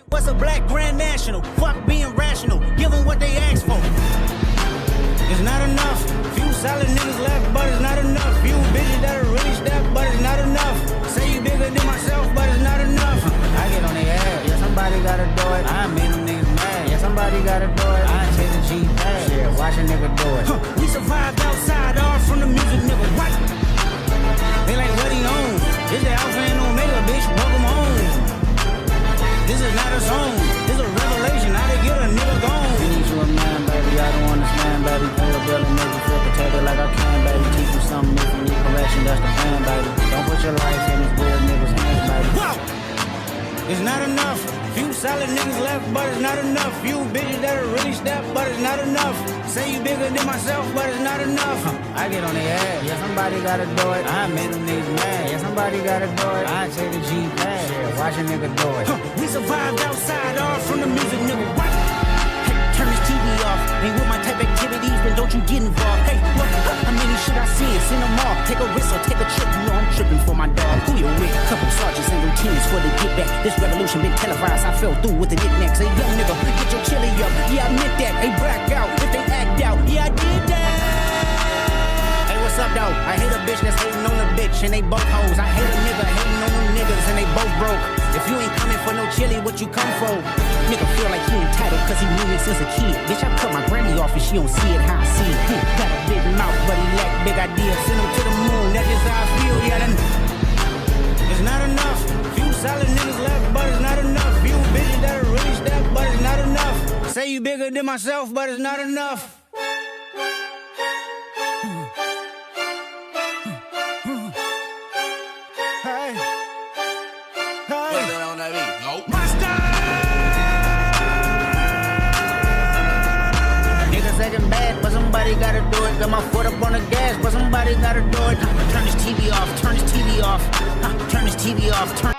What's a black grand national? Fuck being rational. Give them what they ask for. It's not enough. Few solid niggas left, but it's not enough. Few bitches that are really stepped, but it's not enough. Say you bigger than myself, but it's not enough. I get on their ass. Yeah, somebody gotta do it. I made them niggas mad. Yeah, somebody gotta do it. I ain't the G bad. Yeah, watch a nigga do it. We survived outside, all from the music, nigga. What? They like what he own. This the Alpha and Omega, bitch. Welcome home. This is not a song. This a revelation. How to get a nigga gone. I need you a man, baby. I don't understand, baby. Pull a bill and make you feel protected like I can, baby. Teach you something if you need correction. That's the plan, baby. Don't put your life in these weird niggas' hands, baby. Whoa! It's not enough. Few solid niggas left, but it's not enough. Few bitches that are really stepped, but it's not enough. Say you bigger than myself, but it's not enough. I get on their ass. Yeah, somebody gotta do it. I made them niggas mad. Yeah, somebody gotta do it. I take the G pad. Yeah, watch a nigga do it. We survived outside, all from the music, nigga. What? Hey, turn this TV off. Ain't with my type activities, then don't you get involved. Hey, look, how many shit I see? Send them off. Take a risk or take a trip. You know I'm tripping for my dog. Who you with? Couple sergeants and routines for the get back. This revolution been televised. I fell through with the knickknacks. Hey, young nigga, get your chili up. Yeah, I meant that. Hey, black out. If they act out, yeah, I did that. Hey, what's up, though? I hate a bitch that's hating on a bitch and they both hoes. I hate a nigga hating on them niggas and they both broke. If you ain't coming for no chili, what you come for? Nigga feel like he entitled cause he knew me since a kid. Bitch, I cut my Grammy off and she don't see it how I see it. Got a big mouth, but he lack big ideas. Send him to the moon, that's just how I feel. Yeah, then it's not enough. Few solid niggas left, but it's not enough. Few bitches that are really stepped, but it's not enough. Say you bigger than myself, but it's not enough. Somebody gotta do it. Got my foot up on the gas, but somebody gotta do it. Turn this TV off. Turn this TV off. Turn this TV off. Turn.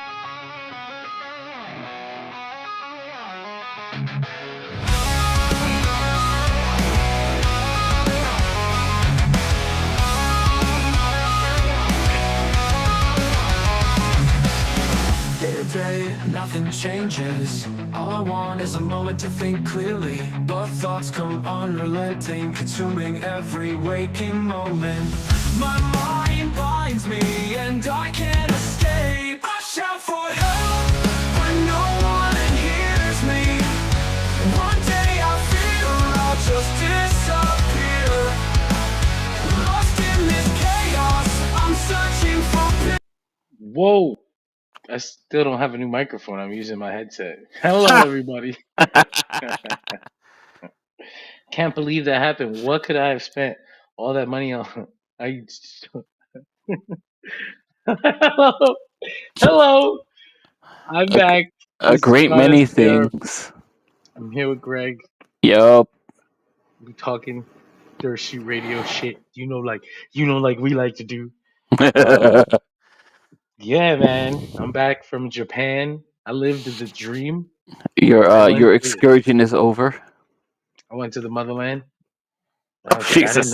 Day, nothing changes. All I want is a moment to think clearly, but thoughts come unrelenting, consuming every waking moment. My mind blinds me and I can't escape. I shout for help, but no one hears me. One day I feel I'll just disappear. Lost in this chaos, I'm searching for. Whoa! I still don't have a new microphone. I'm using my headset. Hello, everybody. Can't believe that happened. What could I have spent all that money on? Hello. Hello. I'm back. A This is great Scott many Escudero. things. I'm here with Greg. Yup. We talking dirt sheet radio shit. You know, like we like to do. Yeah, man. I'm back from Japan. I lived the dream. Your excursion is over. I went to the motherland. Oh, Jesus.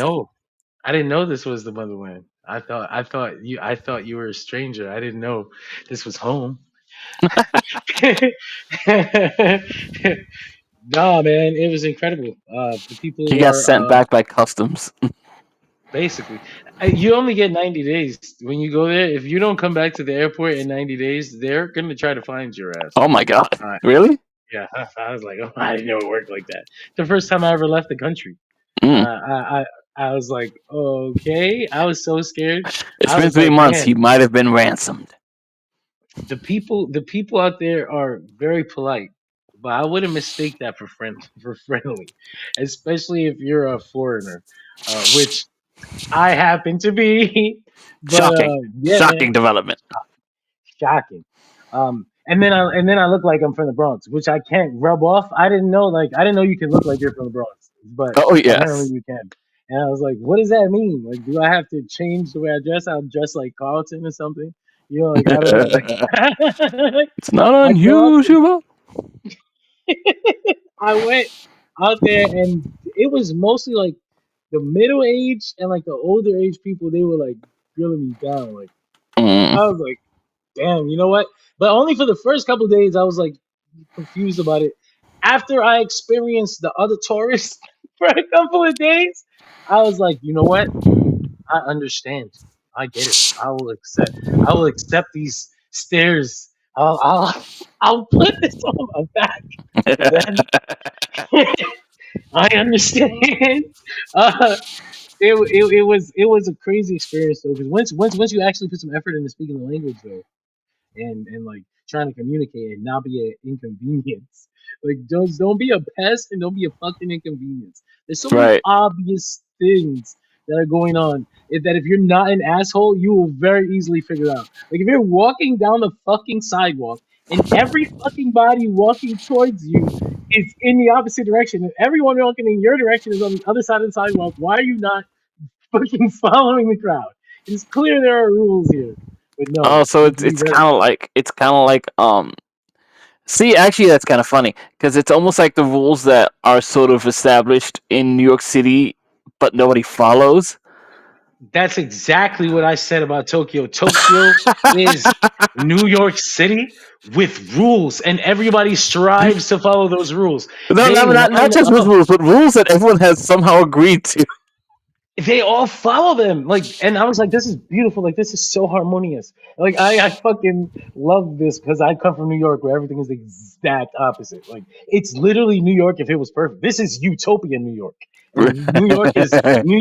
I didn't know this was the motherland. I thought you were a stranger. I didn't know this was home. No, man, it was incredible. The people He got sent back by customs. Basically, you only get 90 days when you go there. If you don't come back to the airport in 90 days, they're gonna try to find your ass. Oh my God! Really? Yeah, I was like, oh, I didn't know it worked like that. The first time I ever left the country, I was like, okay. I was so scared. It's been 3 months. Man, he might have been ransomed. The people out there are very polite, but I wouldn't mistake that for friendly, especially if you're a foreigner, which I happen to be. But, shocking development. Shocking. And then I look like I'm from the Bronx, which I can't rub off. I didn't know you can look like you're from the Bronx, but apparently you can. And I was like, what does that mean? Like, do I have to change the way I dress? I'll dress like Carlton or something. You know, like I don't know. It's not unusual. I went out there and it was mostly like the middle age and like the older age people. They were like grilling me down. Like I was like, damn, you know what? But only for the first couple of days, I was like, confused about it. After I experienced the other tourists for a couple of days, I was like, you know what? I understand. I get it. I will accept. I will accept these stairs. I'll put this on my back. Then I understand. Uh, it was a crazy experience though, because once you actually put some effort into speaking the language though, and like trying to communicate and not be an inconvenience. Like don't be a pest and don't be a fucking inconvenience. There's so many Right. obvious things that are going on that if you're not an asshole, you will very easily figure out. Like if you're walking down the fucking sidewalk and every fucking body walking towards you is in the opposite direction and everyone walking in your direction is on the other side of the sidewalk, why are you not fucking following the crowd? It's clear there are rules here. But no, Oh, so you have to be it's very kind of like See, actually, that's kind of funny because it's almost like the rules that are sort of established in New York City, but nobody follows. That's exactly what I said about Tokyo. Tokyo is New York City with rules, and everybody strives to follow those rules. No, They not line just with up. rules, but rules that everyone has somehow agreed to. They all follow them. Like, and I was like, this is beautiful. Like, this is so harmonious. Like, I fucking love this because I come from New York where everything is the exact opposite. Like, it's literally New York if it was perfect. This is utopia New York. And New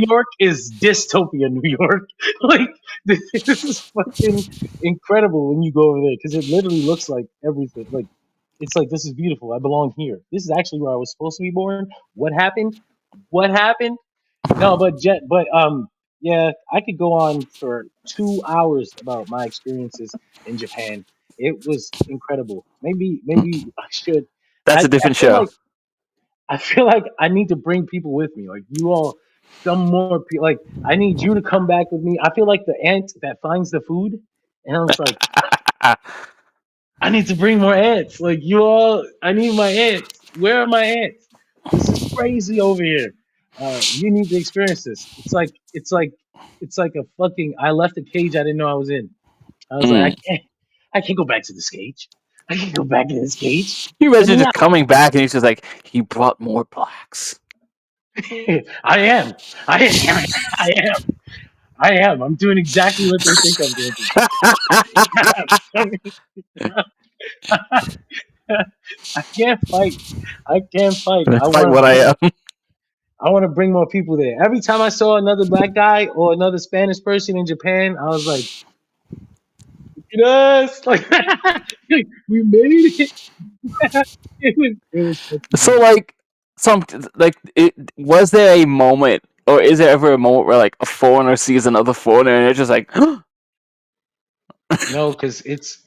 York is dystopia New York. Like, this is fucking incredible when you go over there because it literally looks like everything. Like, it's like this is beautiful. I belong here. This is actually where I was supposed to be born. What happened? What happened? No, yeah, I could go on for 2 hours about my experiences in Japan. It was incredible. Maybe I should. That's I, a I different feel show. like I feel like I need to bring people with me. Like you all, some more people. Like I need you to come back with me. I feel like the ant that finds the food, and I was like, I need to bring more ants. Like you all, I need my ants. Where are my ants? This is crazy over here. You need to experience this. It's like a fucking. I left a cage I didn't know I was in. I was like, Mm. I can't go back to this cage. I can't go back to this cage. You Let imagine me just out. coming back and he's just like, he brought more blacks. I am. I am. I am. I am. I'm doing exactly what they think I'm going to do. I can't fight. I can't fight. I That's like want to what I bring. am. I want to bring more people there. Every time I saw another black guy or another Spanish person in Japan, I was like, "Yes, like we made it." It was fucking So beautiful. like was there a moment or is there ever a moment where like a foreigner sees another foreigner and they're just like No, because it's.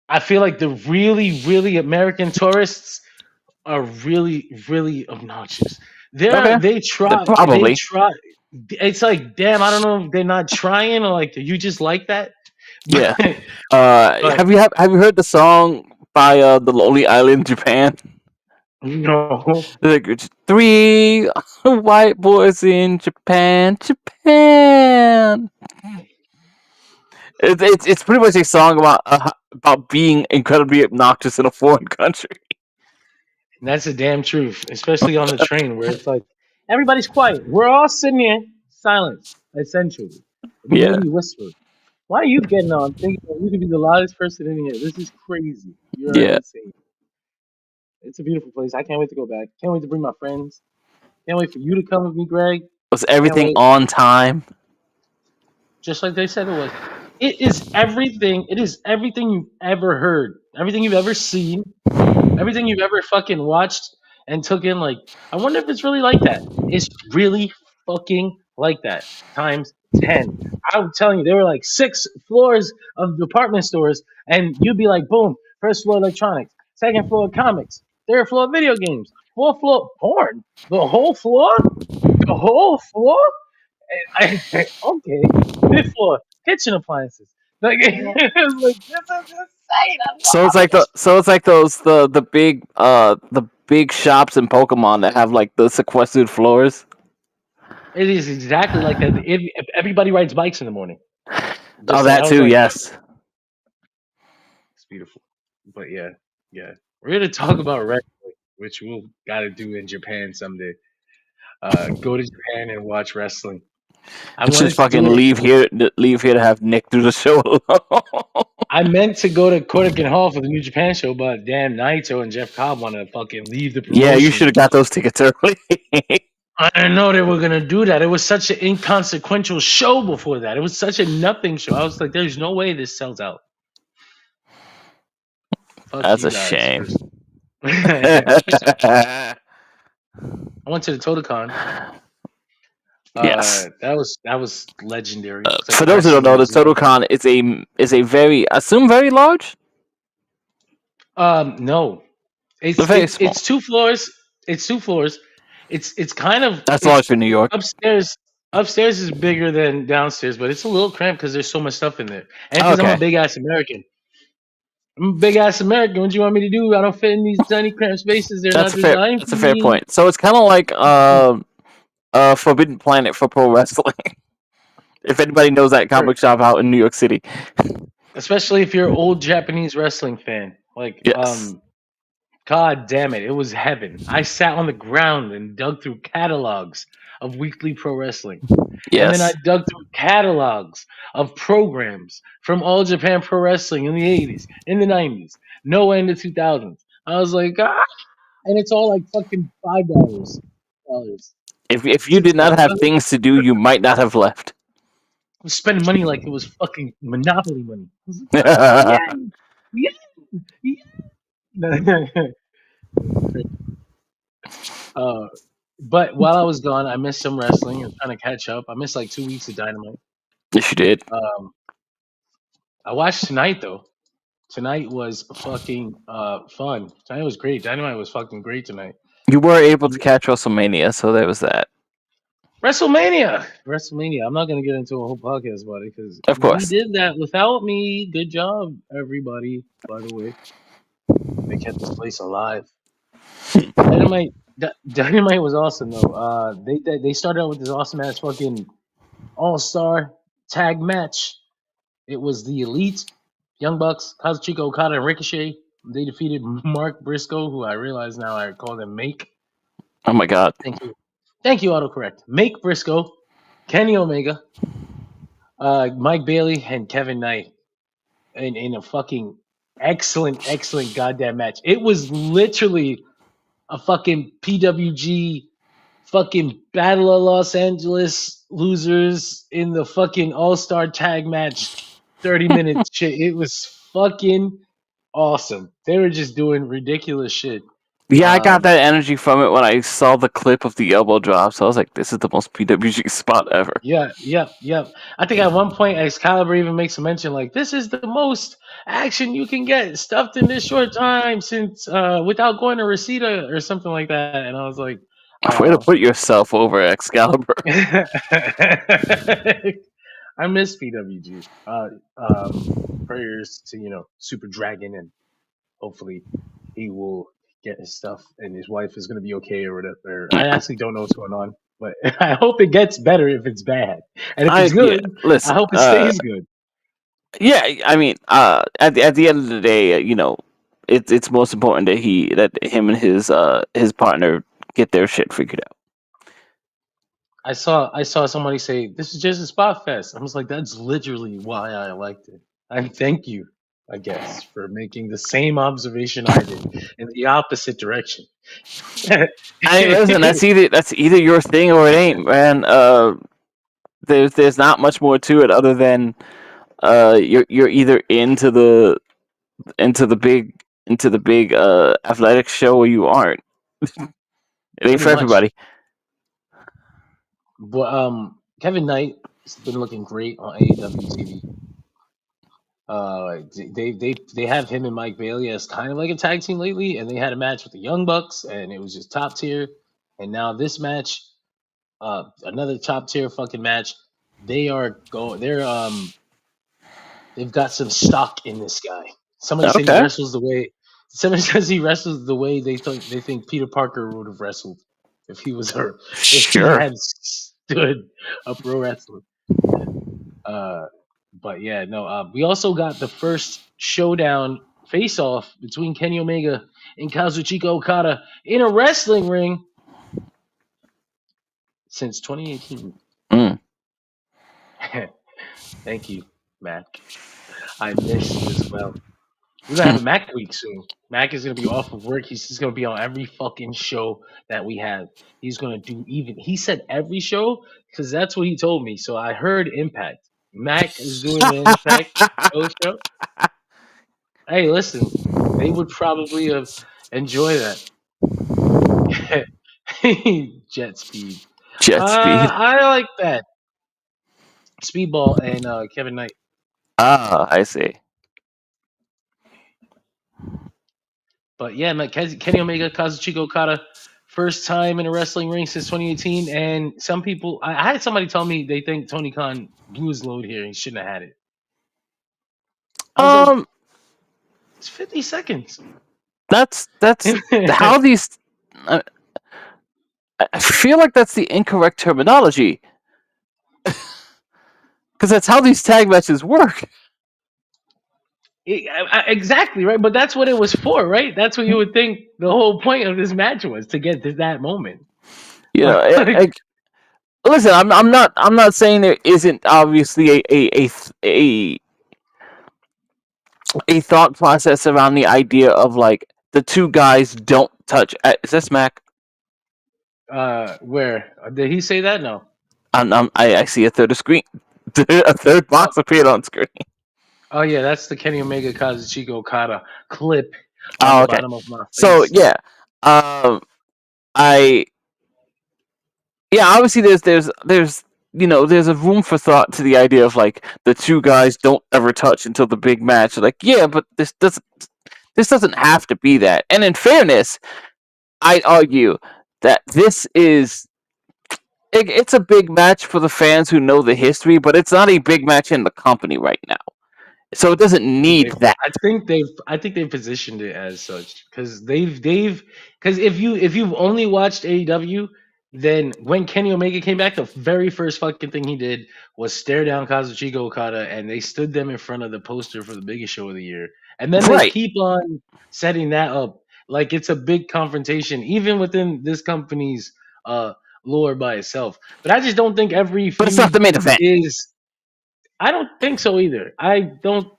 I feel like the really, really American tourists are really, really obnoxious. okay, They then try. They probably. try. It's like, damn. I don't know if they're not trying or like you just like that. Yeah. But Have you heard the song by the Lonely Island, Japan? no. Like it's three white boys in Japan, Japan. It's pretty much a song about being incredibly obnoxious in a foreign country. And that's the damn truth, especially on the train where it's like everybody's quiet. We're all sitting here, silence, essentially. Yeah, Maybe whisper. Why are you getting on thinking that you could be the loudest person in here? This is crazy. You're yeah. insane. It's a beautiful place. I can't wait to go back. Can't wait to bring my friends. Can't wait for you to come with me, Greg. Was Can't everything wait. on time? Just like they said it was. It is everything. It is everything you've ever heard. Everything you've ever seen. Everything you've ever fucking watched and took in, like, I wonder if it's really like that. It's really fucking like that. Times 10. I'm telling you, there were like 6 floors of department stores, and you'd be like, boom, first floor electronics, second floor comics, third floor video games, fourth floor porn. The whole floor? The whole floor? Okay. Fifth floor, kitchen appliances. Like, it was like, this is insane. I So it's love like it. those the big shops in Pokemon that have like the sequestered floors. It is exactly like that. Everybody rides bikes in the morning. Oh, Just like that I was too. like, Yes. it's beautiful. But yeah, Yeah, we're gonna talk about wrestling, which we'll gotta do in Japan someday. Go to Japan and watch wrestling. I And wanted just to do fucking it. leave here to have Nick do the show. I meant to go to Korakuen Hall for the New Japan show, but damn, Naito and Jeff Cobb want to fucking leave the Yeah, you promotion. should have got those tickets early. I didn't know they were gonna do that. It was such an inconsequential show before that. It was such a nothing show. I was like, "There's no way this sells out." Fuck That's you a guys. shame. I went to the Totocon. Yes. That was legendary. It's like For those who don't know, the Wrestling Museum. TotalCon is a very very large. No, But very small. it's 2 floors. It's 2 floors. It's kind of That's large for New York. upstairs. Upstairs is bigger than downstairs, but it's a little cramped because there's so much stuff in there. And because I'm a big ass American. I'm a big ass American. What do you want me to do? I don't fit in these tiny cramped spaces. They're not designed That's for a fair me. point. So it's kind of like Forbidden Planet for pro wrestling. If anybody knows that comic shop out in New York City, especially if you're an old Japanese wrestling fan, like yes. God damn it, it was heaven. I sat on the ground and dug through catalogs of weekly pro wrestling. Yes. And then I dug through catalogs of programs from All Japan Pro Wrestling in the 80s, in the 90s, no end of 2000s. I was like, and it's all like fucking $5. If you did not have things to do, you might not have left. I was spending money like it was fucking Monopoly money. Yeah. But while I was gone, I missed some wrestling and trying to catch up. I missed like 2 weeks of Dynamite. Yes, you did. I watched tonight though. Tonight was fucking fun. Tonight was great. Dynamite was fucking great tonight. You were able to catch WrestleMania, so there was that. WrestleMania. I'm not gonna get into a whole podcast about it because of course you did that without me. Good job, everybody. By the way, they kept this place alive. Dynamite was awesome though. They started out with this awesome ass fucking all-star tag match. It was the Elite, Young Bucks, Kazuchika Okada, and Ricochet. They defeated Mark Briscoe, who I realize now I call him Make. Oh my god! Thank you, autocorrect. Make Briscoe, Kenny Omega, Mike Bailey, and Kevin Knight in a fucking excellent goddamn match. It was literally a fucking PWG fucking Battle of Los Angeles losers in the fucking all-star tag match 30-minute shit. It was fucking awesome. They were just doing ridiculous shit. Yeah, I got that energy from it when I saw the clip of the elbow drop. So I was like, this is the most PWG spot ever. Yeah. I think at one point Excalibur even makes a mention like, this is the most action you can get stuffed in this short time since without going to Reseda or something like that. And I was like, way to put yourself over, Excalibur. I miss PWG. Prayers to Super Dragon, and hopefully he will get his stuff and his wife is going to be okay or whatever. I actually don't know what's going on, but I hope it gets better if it's bad, and if it's good, listen, I hope it stays good. Yeah, I mean, at the end of the day, it's most important that him and his partner get their shit figured out. I saw somebody say this is just a spot fest. I was like, that's literally why I liked it. I thank you, I guess, for making the same observation I did in the opposite direction. I mean, listen, that's either your thing or it ain't, man. There's not much more to it other than you're either into the big athletics show or you aren't. It ain't for everybody. But Kevin Knight has been looking great on AEW TV. They have him and Mike Bailey as kind of like a tag team lately, and they had a match with the Young Bucks, and it was just top tier. And now this match, another top tier fucking match. They've got some stock in this guy. Somebody said he wrestles the way. Somebody says he wrestles the way they think Peter Parker would have wrestled if he was her. If he had stood a pro wrestler. But yeah, no. We also got the first showdown face-off between Kenny Omega and Kazuchika Okada in a wrestling ring since 2018. Thank you, Mac. I miss you as well. We're gonna have a Mac week soon. Mac is gonna be off of work. He's just gonna be on every fucking show that we have. He's gonna do even. He said every show because that's what he told me. So I heard Impact. Mac is doing the Impact show. Hey, listen, they would probably enjoy that. Jet speed. Jet speed. I like that. Speedball and Kevin Knight. Ah, I see. But yeah, man, Kenny Omega, Kazuchika Okada, first time in a wrestling ring since 2018. And some people, I had somebody tell me they think Tony Khan blew his load here. He shouldn't have had it. I was like, it's 50 seconds. That's how these. I feel like that's the incorrect terminology. Because that's how these tag matches work. Exactly, right? But that's what it was for, right? That's what you would think the whole point of this match was, to get to that moment. You know, listen, I'm not saying there isn't obviously a thought process around the idea of like the two guys don't touch. Is this Mac? Where did he say that? No. I see a third screen. A third box appeared on screen. Oh yeah, that's the Kenny Omega Kazuchika Okada clip on the bottom of my face. So yeah, obviously there's there's a room for thought to the idea of like the two guys don't ever touch until the big match. Like, yeah, but this doesn't have to be that. And in fairness, I'd argue that this is it's a big match for the fans who know the history, but it's not a big match in the company right now. So it doesn't need that. I think they've positioned it as such because because if you've only watched AEW, then when Kenny Omega came back, the very first fucking thing he did was stare down Kazuchika Okada, and they stood them in front of the poster for the biggest show of the year. And then they keep on setting that up like it's a big confrontation, even within this company's lore by itself. But I just don't think every feud but it's not the main event. I don't think so either. I feel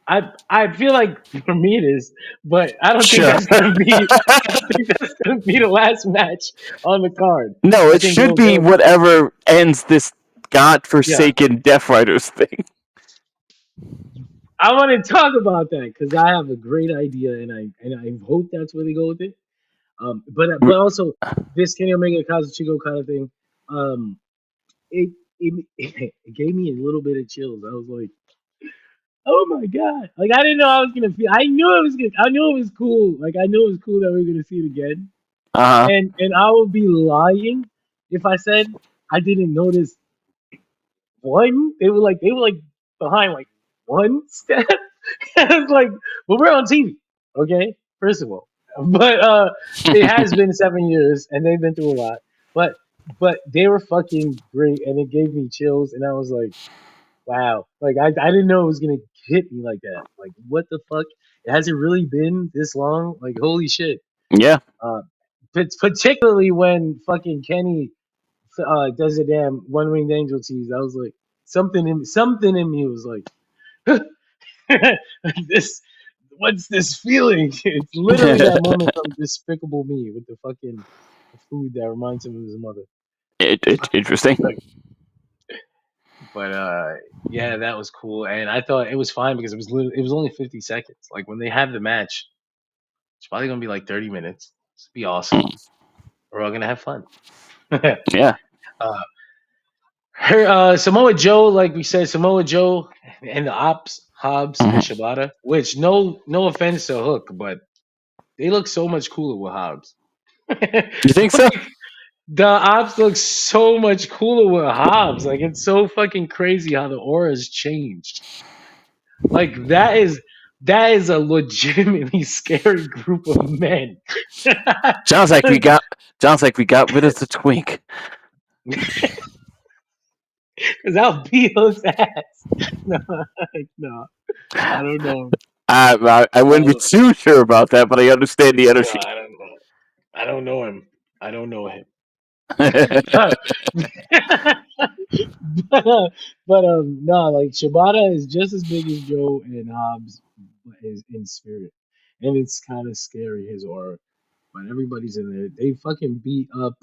like for me it is, but I don't think that's gonna be. I don't think that's gonna be the last match on the card. No, it should be whatever ends this godforsaken Death Riders thing. I want to talk about that because I have a great idea, and I hope that's where they go with it. But also this Kenny Omega Kazuchika Okada thing, it gave me a little bit of chills. I was like, oh my god! Like I didn't know I was gonna feel. I knew it was good. I knew it was cool. Like I knew it was cool that we were gonna see it again. And I would be lying if I said I didn't notice one. They were like behind like one step. I was like, well, we're on TV, okay? First of all, but it has been 7 years and they've been through a lot. But they were fucking great, and it gave me chills, and I was like, wow. Like I didn't know it was gonna hit me like that. Like what the fuck? It hasn't really been this long. Like holy shit. Yeah. Particularly when fucking Kenny does a damn one winged angel tease. I was like, something in me was like, this. What's this feeling? It's literally that moment from Despicable Me with the fucking food that reminds him of his mother. Interesting. But yeah, that was cool, and I thought it was fine because it was only 50 seconds. Like when they have the match, it's probably gonna be like 30 minutes. It's gonna be awesome. We're all gonna have fun. Yeah. Samoa Joe, like we said, Samoa Joe and the Ops, Hobbs and Shibata. Which no offense to Hook, but they look so much cooler with Hobbs. You think so? The Ops look so much cooler with Hobbs. Like it's so fucking crazy how the aura's changed. Like that is a legitimately scary group of men. Sounds like we got rid of the twink. Because I'll beat his ass. No, I don't know. I wouldn't be too sure about that, but I understand the energy. I don't know. I don't know him. I don't know him. No, like Shibata is just as big as Joe and Hobbs is in spirit, and it's kind of scary his aura. But everybody's in there. They fucking beat up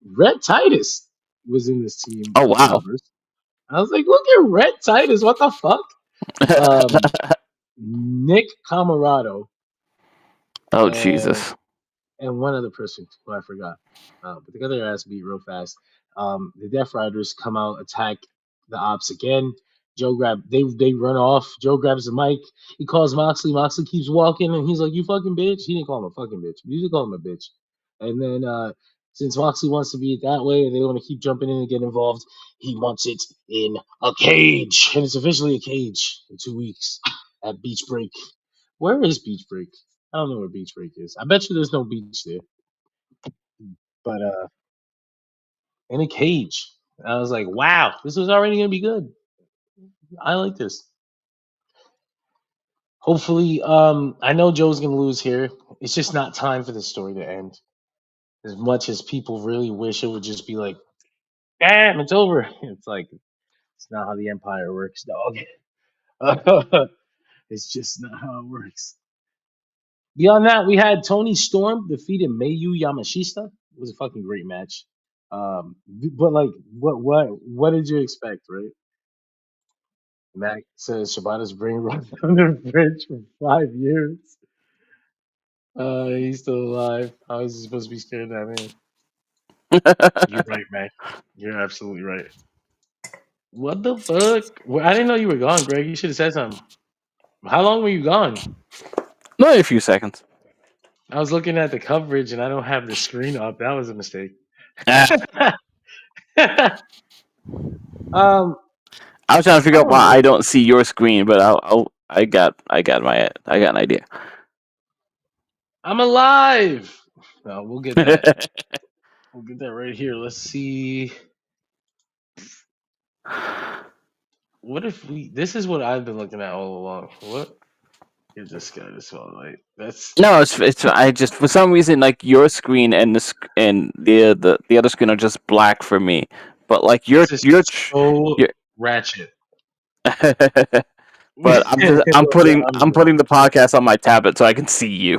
Red Titus was in this team Oh of wow. jobbers. I was like, look at Red Titus. What the fuck? Nick Camarado Oh and Jesus. one other person who I forgot. But they got their ass beat real fast. The Death Riders come out, attack the ops again. They run off. Joe grabs the mic. He calls Moxley. Moxley keeps walking, and he's like, "You fucking bitch." He didn't call him a fucking bitch. But he did call him a bitch. And then since Moxley wants to be it that way, and they want to keep jumping in and get involved, he wants it in a cage, and it's officially a cage in 2 weeks at Beach Break. Where is Beach Break? I don't know where Beach Break is. I bet you there's no beach there. But in a cage. I was like, wow, this was already gonna be good. I like this. Hopefully, I know Joe's gonna lose here. It's just not time for the story to end. As much as people really wish it would just be like, damn, it's over. It's like it's not how the Empire works, dog. It's just not how it works. Beyond that, we had Tony Storm defeated Mayu Yamashita. It was a fucking great match. But like, what did you expect, right? Mac says Shibata's brain rot under the bridge for 5 years. He's still alive. How is he supposed to be scared of that man? You're right, Mac. You're absolutely right. What the fuck? Well, I didn't know you were gone, Greg. You should have said something. How long were you gone? Only a few seconds. I was looking at the coverage and I don't have the screen up. That was a mistake. I was trying to figure out why know. I don't see your screen, but I got an idea. I'm alive. No, we'll get that. We'll get that right here. Let's see. What if we? This is what I've been looking at all along. What? Give this guy this spotlight. That's No, it's I just for some reason like your screen and the other screen are just black for me. But like this is so ratchet. But I'm putting the podcast on my tablet so I can see you.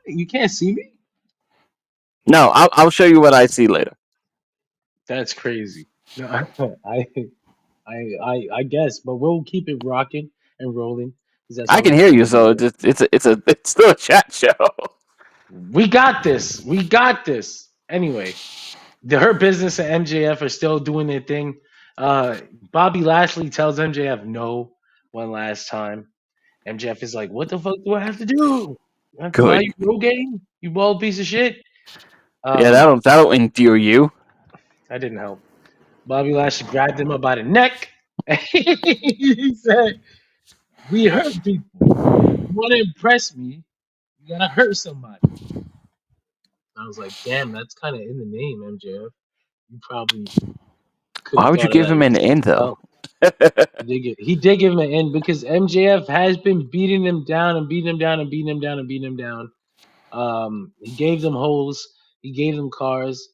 You can't see me? No, I'll show you what I see later. That's crazy. No, I guess, but we'll keep it rocking and rolling. I can hear you, so it's still a chat show. We got this. We got this. Anyway, Her Business and MJF are still doing their thing. Bobby Lashley tells MJF no one last time. MJF is like, "What the fuck do I have to do? I have to buy you Rogaine, you bald piece of shit." Yeah, that'll endear you. That didn't help. Bobby Lashley grabbed him up by the neck. He said, "We hurt people. You want to impress me? You gotta hurt somebody." I was like, "Damn, that's kind of in the name, MJF. You probably could." Why would you give him an end though? He did give him an end because MJF has been beating him down and beating him down and beating him down and beating him down. He gave them hoes. He gave them cars.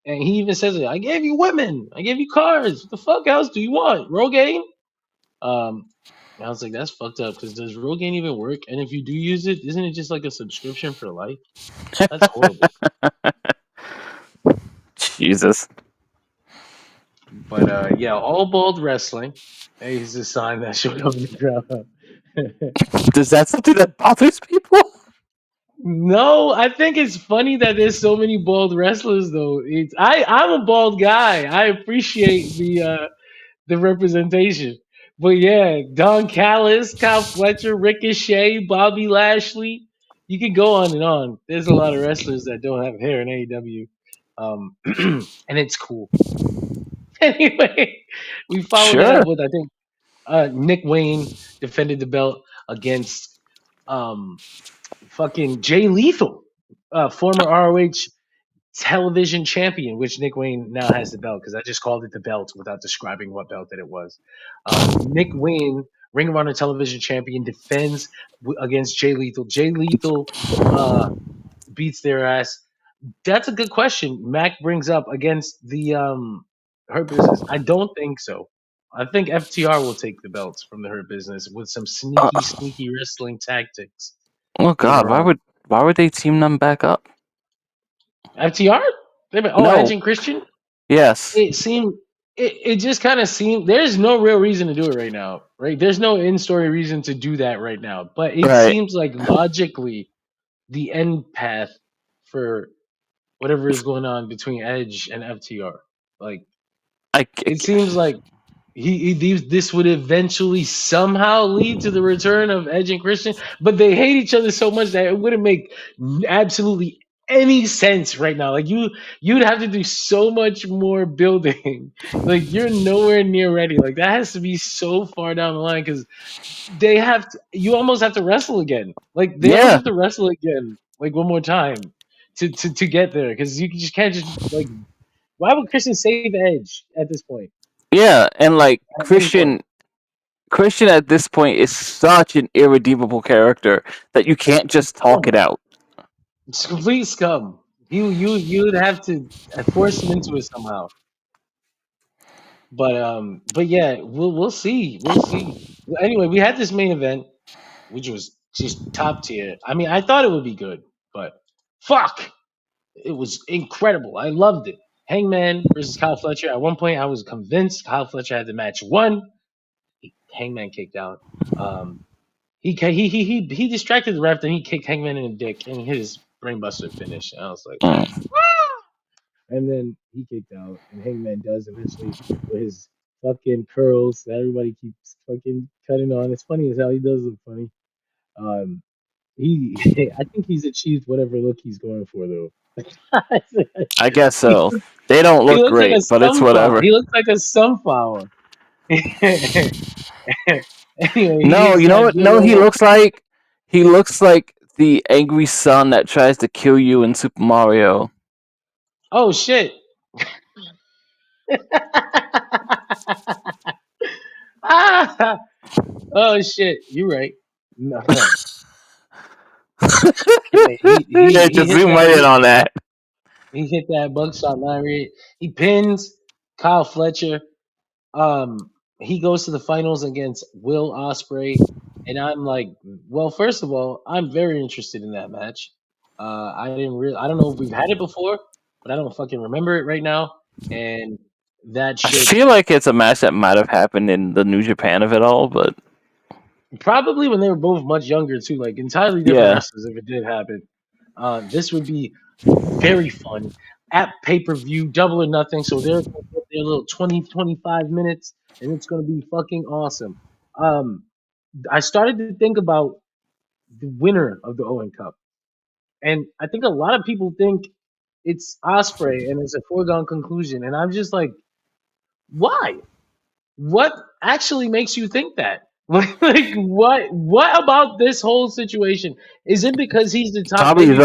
And he even says it. I gave you women. I gave you cars. What the fuck else do you want? Rogaine? I was like, that's fucked up because does Rogaine even work? And if you do use it, isn't it just like a subscription for life? That's horrible. Jesus. But yeah, all bald wrestling. Hey, he's a sign that showed up in the crowd. Does that something that bothers people? No, I think it's funny that there's so many bald wrestlers though. I'm a bald guy. I appreciate the representation. But yeah, Don Callis, Kyle Fletcher, Ricochet, Bobby Lashley. You could go on and on. There's a lot of wrestlers that don't have hair in AEW. And it's cool. Anyway, we followed that up with I think Nick Wayne defended the belt against fucking Jay Lethal, former ROH television champion, which Nick Wayne now has the belt because I just called it the belt without describing what belt that it was. Nick Wayne, Ring of Honor television champion, defends against Jay Lethal. Jay Lethal beats their ass. That's a good question. Mac brings up against the Hurt Business. I don't think so. I think FTR will take the belts from the Hurt Business with some sneaky wrestling tactics Oh God, later on. why would they team them back up? FTR? Edge and Christian? Yes. It just kind of seemed there's no real reason to do it right now, right? There's no in-story reason to do that right now. But it seems like logically the end path for whatever is going on between Edge and FTR. Like it seems like this would eventually somehow lead to the return of Edge and Christian, but they hate each other so much that it wouldn't make absolutely any sense right now. Like you'd have to do so much more building. Like you're nowhere near ready. Like that has to be so far down the line because you almost have to wrestle again. Like they almost have to wrestle again, like one more time to get there because you just can't just like. Why would Christian save Edge at this point? Yeah, and like Christian at this point is such an irredeemable character that you can't just talk it out. It's complete scum. You'd have to force him into it somehow. But yeah, we'll see. We'll see. Anyway, we had this main event, which was just top tier. I mean, I thought it would be good, but fuck, it was incredible. I loved it. Hangman versus Kyle Fletcher. At one point, I was convinced Kyle Fletcher had the match won. Hangman kicked out. He distracted the ref, then he kicked Hangman in the dick and hit his brainbuster finish. And I was like, ah! And then he kicked out, and Hangman does eventually with his fucking curls that everybody keeps fucking cutting on. It's funny as hell. He does look funny. I think he's achieved whatever look he's going for though. I guess so. They don't look great, like but it's whatever. He looks like a sunflower. Anyway, no, you know what? No, he looks like the angry son that tries to kill you in Super Mario. Oh shit! Oh shit! You're right. No. Yeah, just zoom right in on that. He hit that buckshot lariat. He pins Kyle Fletcher. He goes to the finals against Will Ospreay, and I'm like, well, first of all, I'm very interested in that match. I don't know if we've had it before, but I don't fucking remember it right now. And that shit, I feel like it's a match that might have happened in the New Japan of it all, but probably when they were both much younger too, like entirely different wrestlers. If it did happen, this would be very fun at pay-per-view, Double or Nothing. So they're gonna get their little 20-25 minutes, and it's gonna be fucking awesome. I started to think about the winner of the Owen Cup, and I think a lot of people think it's Ospreay, and it's a foregone conclusion. And I'm just like, why? What actually makes you think that? Like what about this whole situation? Is it because he's the top? Probably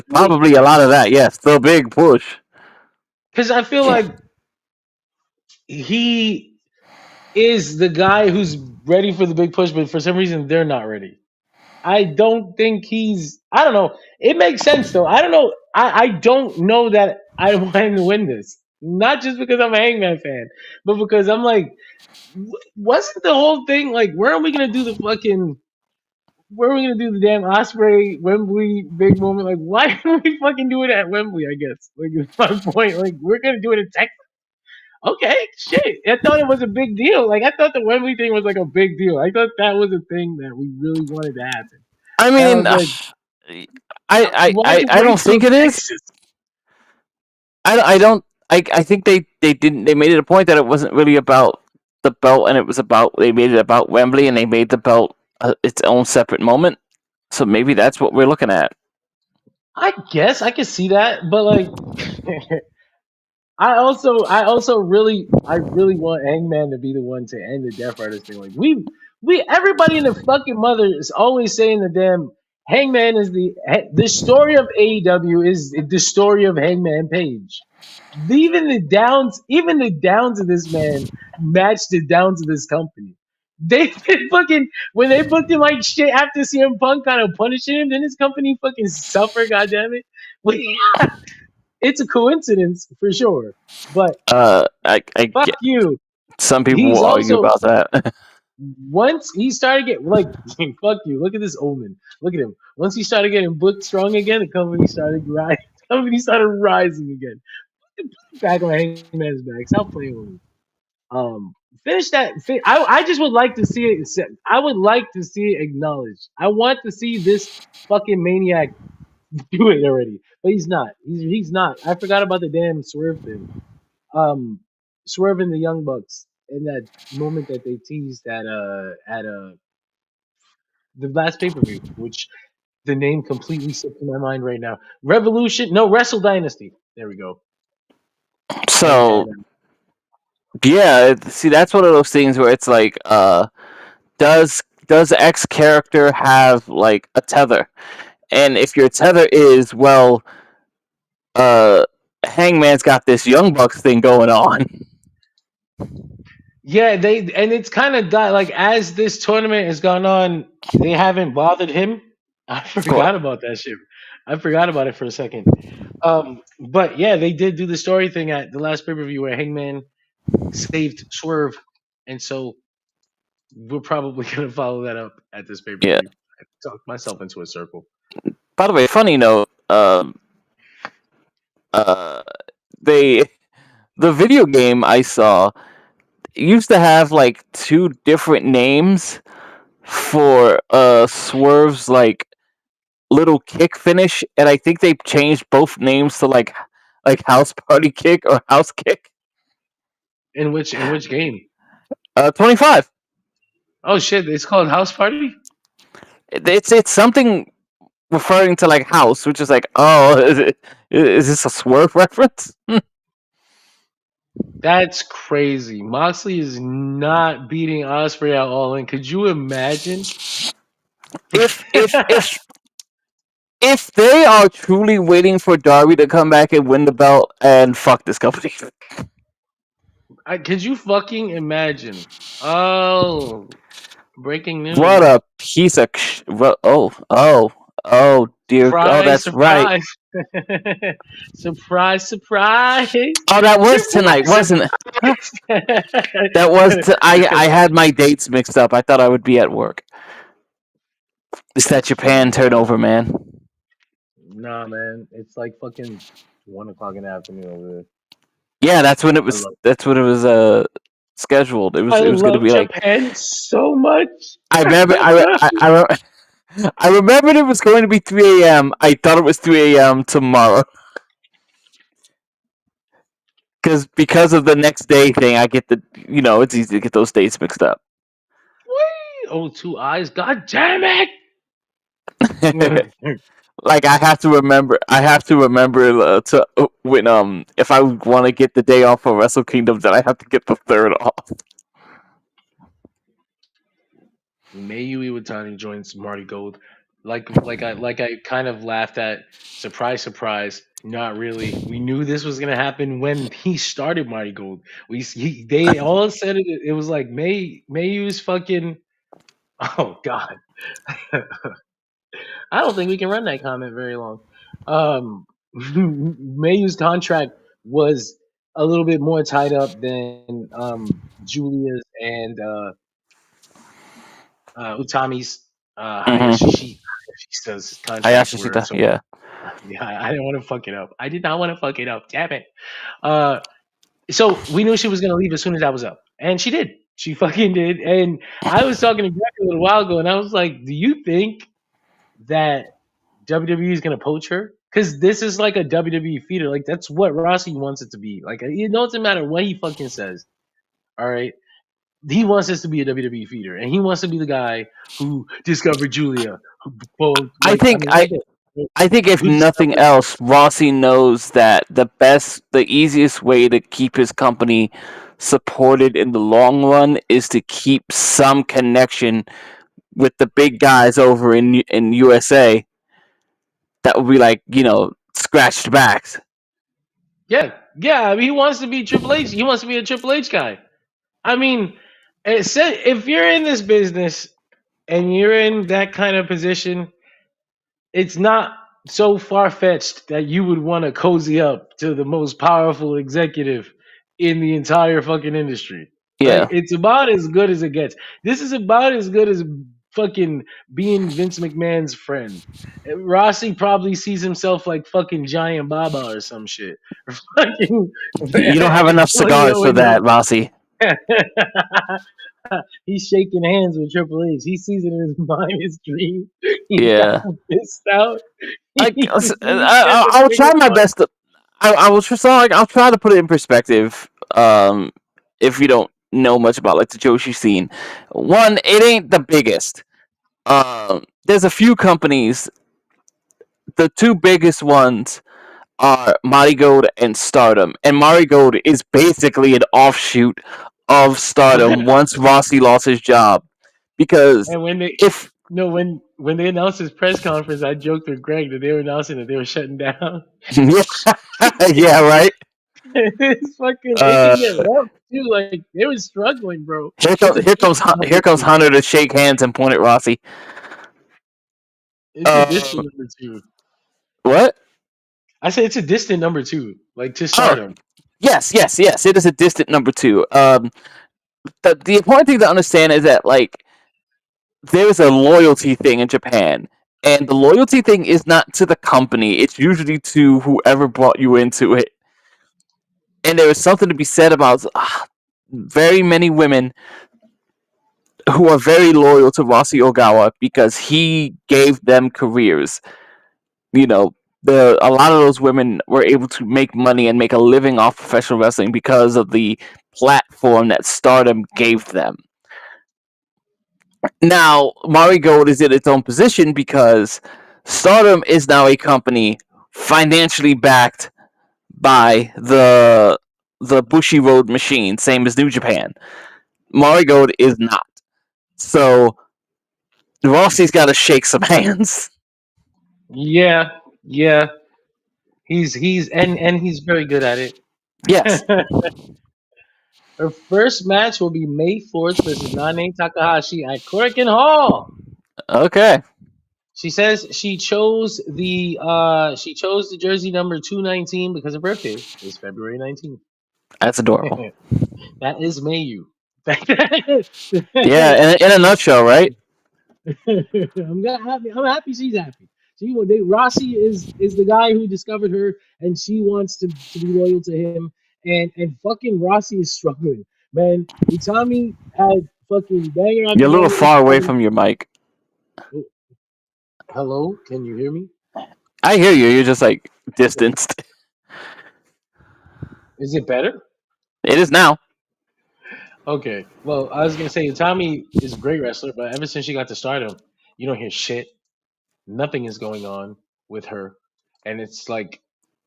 probably a lot of that. Yes, the big push. Because I feel like he is the guy who's ready for the big push, but for some reason they're not ready. I don't think I don't know. It makes sense though. I don't know. I don't know that I want him to win this. Not just because I'm a Hangman fan, but because I'm like, wasn't the whole thing like, where are we gonna do the damn Ospreay Wembley big moment? Like, why don't we fucking do it at Wembley? I guess like is my point. Like, we're gonna do it in Texas. Okay, shit. I thought it was a big deal. Like, I thought the Wembley thing was like a big deal. I thought that was a thing that we really wanted to happen. I mean, I don't think it is. I don't. I think they didn't. They made it a point that it wasn't really about the belt, and they made it about Wembley, and they made the belt its own separate moment. So maybe that's what we're looking at. I guess I could see that, but like, I also really want Hangman to be the one to end the Death Riders thing. Like we everybody in the fucking mother is always saying the damn Hangman is the story of AEW is the story of Hangman Page. Even the downs of this man match the downs of this company. They fucking when they booked him like shit after CM Punk kind of punishing him, then his company fucking suffer. Goddamn it! It's a coincidence for sure, but I fuck get you. some people He's will argue also about that. once he started getting like fuck you. Look at this omen. Look at him. Once he started getting booked strong again, the company started rising. Company started rising again. Back on Hangman's back. Stop playing with me. Um, finish that. I just would like to see it. I would like to see it acknowledged. I want to see this fucking maniac do it already, but he's not. He's not. I forgot about the damn Swerve thing. Swerve and the Young Bucks in that moment that they teased at the last pay per view, which the name completely slipped in my mind right now. Revolution, no, Wrestle Dynasty. There we go. So And yeah, see, that's one of those things where it's like, does X character have like a tether? And if your tether is, well, uh, Hangman's got this Young Bucks thing going on. yeah, it's kind of died. Like as this tournament has gone on, they haven't bothered him. I forgot about that shit. I forgot about it for a second. But yeah, they did do the story thing at the last pay per view where Hangman saved Swerve, and so we're probably gonna follow that up at this pay per view. Yeah. I talked myself into a circle. By the way, funny note, uh, they the video game I saw used to have like two different names for Swerve's like little kick finish, and I think they changed both names to like House Party Kick or House Kick. In which game? 25. Oh shit! It's called House Party. It's something referring to like house, which is like, oh, is this a Swerve reference? That's crazy. Moxley is not beating Ospreay at All In. Could you imagine? if if they are truly waiting for Darby to come back and win the belt and fuck this company. Could you fucking imagine? Oh, breaking news. What a piece of oh dear. Oh, Surprise, that's right. surprise. Surprise, surprise. Oh, that was tonight, wasn't it? That was. I had my dates mixed up. I thought I would be at work. It's that Japan turnover, man. Nah, man. It's like fucking 1 o'clock in the afternoon over there. Yeah, that's when it was. That's when it was scheduled. It was going to be like Japan so much. I remember. I remembered it was going to be 3 a.m. I thought it was 3 a.m. tomorrow. Because of the next day thing, I get it's easy to get those dates mixed up. Whee! Oh, 2 eyes. God damn it! Like I have to remember to when if I want to get the day off for Wrestle Kingdom, then I have to get the 3rd off. Mayu Iwatani joins Marty Gold. Like I kind of laughed at. Surprise, surprise. Not really. We knew this was gonna happen when he started Marty Gold. They all said it. It was like Mayu's fucking. Oh God. I don't think we can run that comment very long. Mayu's contract was a little bit more tied up than Julia's and Utami's. Hayashi Shista's contracts were. So, yeah. I didn't want to fuck it up. I did not want to fuck it up. Damn it. So we knew she was going to leave as soon as that was up. And she did. She fucking did. And I was talking to Greg a little while ago, and I was like, do you think that WWE is going to poach her? Because this is like a WWE feeder. Like, that's what Rossi wants it to be. Like, it doesn't matter what he fucking says. All right? He wants this to be a WWE feeder. And he wants to be the guy who discovered Julia. I think if nothing else, Rossi knows that the easiest way to keep his company supported in the long run is to keep some connection with the big guys over in USA that would be like, scratched backs. Yeah. I mean, he wants to be Triple H. He wants to be a Triple H guy. I mean, if you're in this business and you're in that kind of position, it's not so far fetched that you would want to cozy up to the most powerful executive in the entire fucking industry. Like, Yeah. it's about as good as it gets. This is about as good as fucking being Vince McMahon's friend. Rossi probably sees himself like fucking Giant Baba or some shit. Or fucking You don't have enough Antonio cigars for that, Rossi. He's shaking hands with Triple H. He sees it in his mind, his dream. He's got Yeah. him pissed out. I'll try my best to. I will try. I'll try to put it in perspective. If you don't know much about like the Joshi scene, one, it ain't the biggest. There's a few companies. The two biggest ones are Marigold and Stardom, and Marigold is basically an offshoot of Stardom once Rossi lost his job. Because And when they if no when they announced his press conference, I joked with Greg that they were announcing that they were shutting down. yeah, right. It's fucking it Uh, can get rough too. Like they were struggling, bro. here It's comes a here comes distant number here comes two. Hunter to shake hands and point at Rossi. It's a distant number two. What? I say it's a distant number two, like to Oh, Stardom. yes. It is a distant number two. The important thing to understand is that like there's a loyalty thing in Japan, and the loyalty thing is not to the company; it's usually to whoever brought you into it. And there is something to be said about very many women who are very loyal to Rossi Ogawa because he gave them careers. You know, a lot of those women were able to make money and make a living off professional wrestling because of the platform that Stardom gave them. Now, Marigold is in its own position because Stardom is now a company financially backed by the Bushi Road machine, same as New Japan. Marigold is not. So Rossi's got to shake some hands. Yeah. And he's very good at it. Yes. Her first match will be May 4th versus Nane Takahashi at Korakuen Hall. Okay. She says she chose the jersey number 219 because her birthday is February 19th. That's adorable. That is Mayu. Yeah, in a nutshell, right? I'm happy she's happy. Rossi is the guy who discovered her, and she wants to be loyal to him. And fucking Rossi is struggling, man. Utami had fucking banger after You're a little banger. far away from your mic. Oh, hello, can you hear me? I hear you. You're just like distanced. Is it better? It is now. Okay. Well, I was gonna say Utami is a great wrestler, but ever since she got to Stardom, you don't hear shit. Nothing is going on with her, and it's like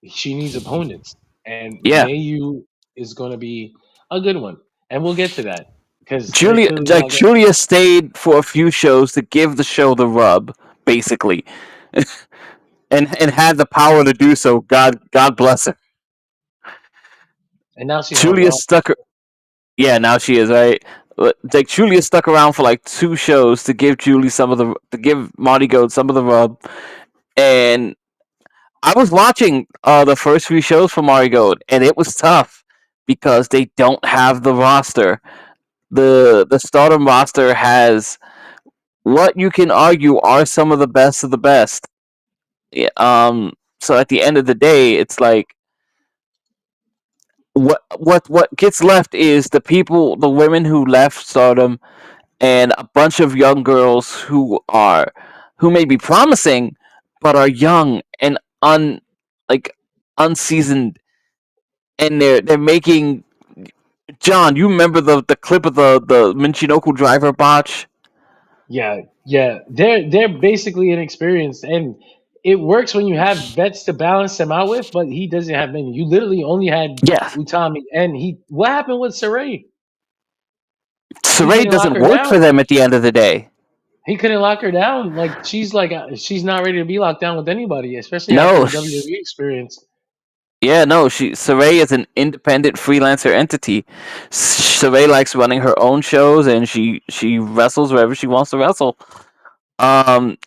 she needs opponents, and Yeah. Mayu is going to be a good one, and we'll get to that because Julia stayed for a few shows to give the show the rub, basically, and had the power to do so. God bless her. And now she's Julia stuck her. Yeah, now she is right. Like Julia stuck around for like 2 shows to give Marty Gold some of the rub, and I was watching the first few shows for Marty Gold, and it was tough because they don't have the roster. The Stardom roster has what you can argue are some of the best of the best. Yeah, so at the end of the day, it's like what gets left is the women who left Stardom, and a bunch of young girls who may be promising, but are young and unseasoned, and they're making. John, you remember the clip of the Michinoku driver botch? Yeah. They're basically inexperienced, and it works when you have vets to balance them out with, but he doesn't have many. You literally only had Utami, and what happened with Saray? Saray doesn't work for them at the end of the day. He couldn't lock her down. She's not ready to be locked down with anybody, especially after No, the WWE experience. yeah, no. Saray is an independent freelancer entity. Saray likes running her own shows, and she wrestles wherever she wants to wrestle.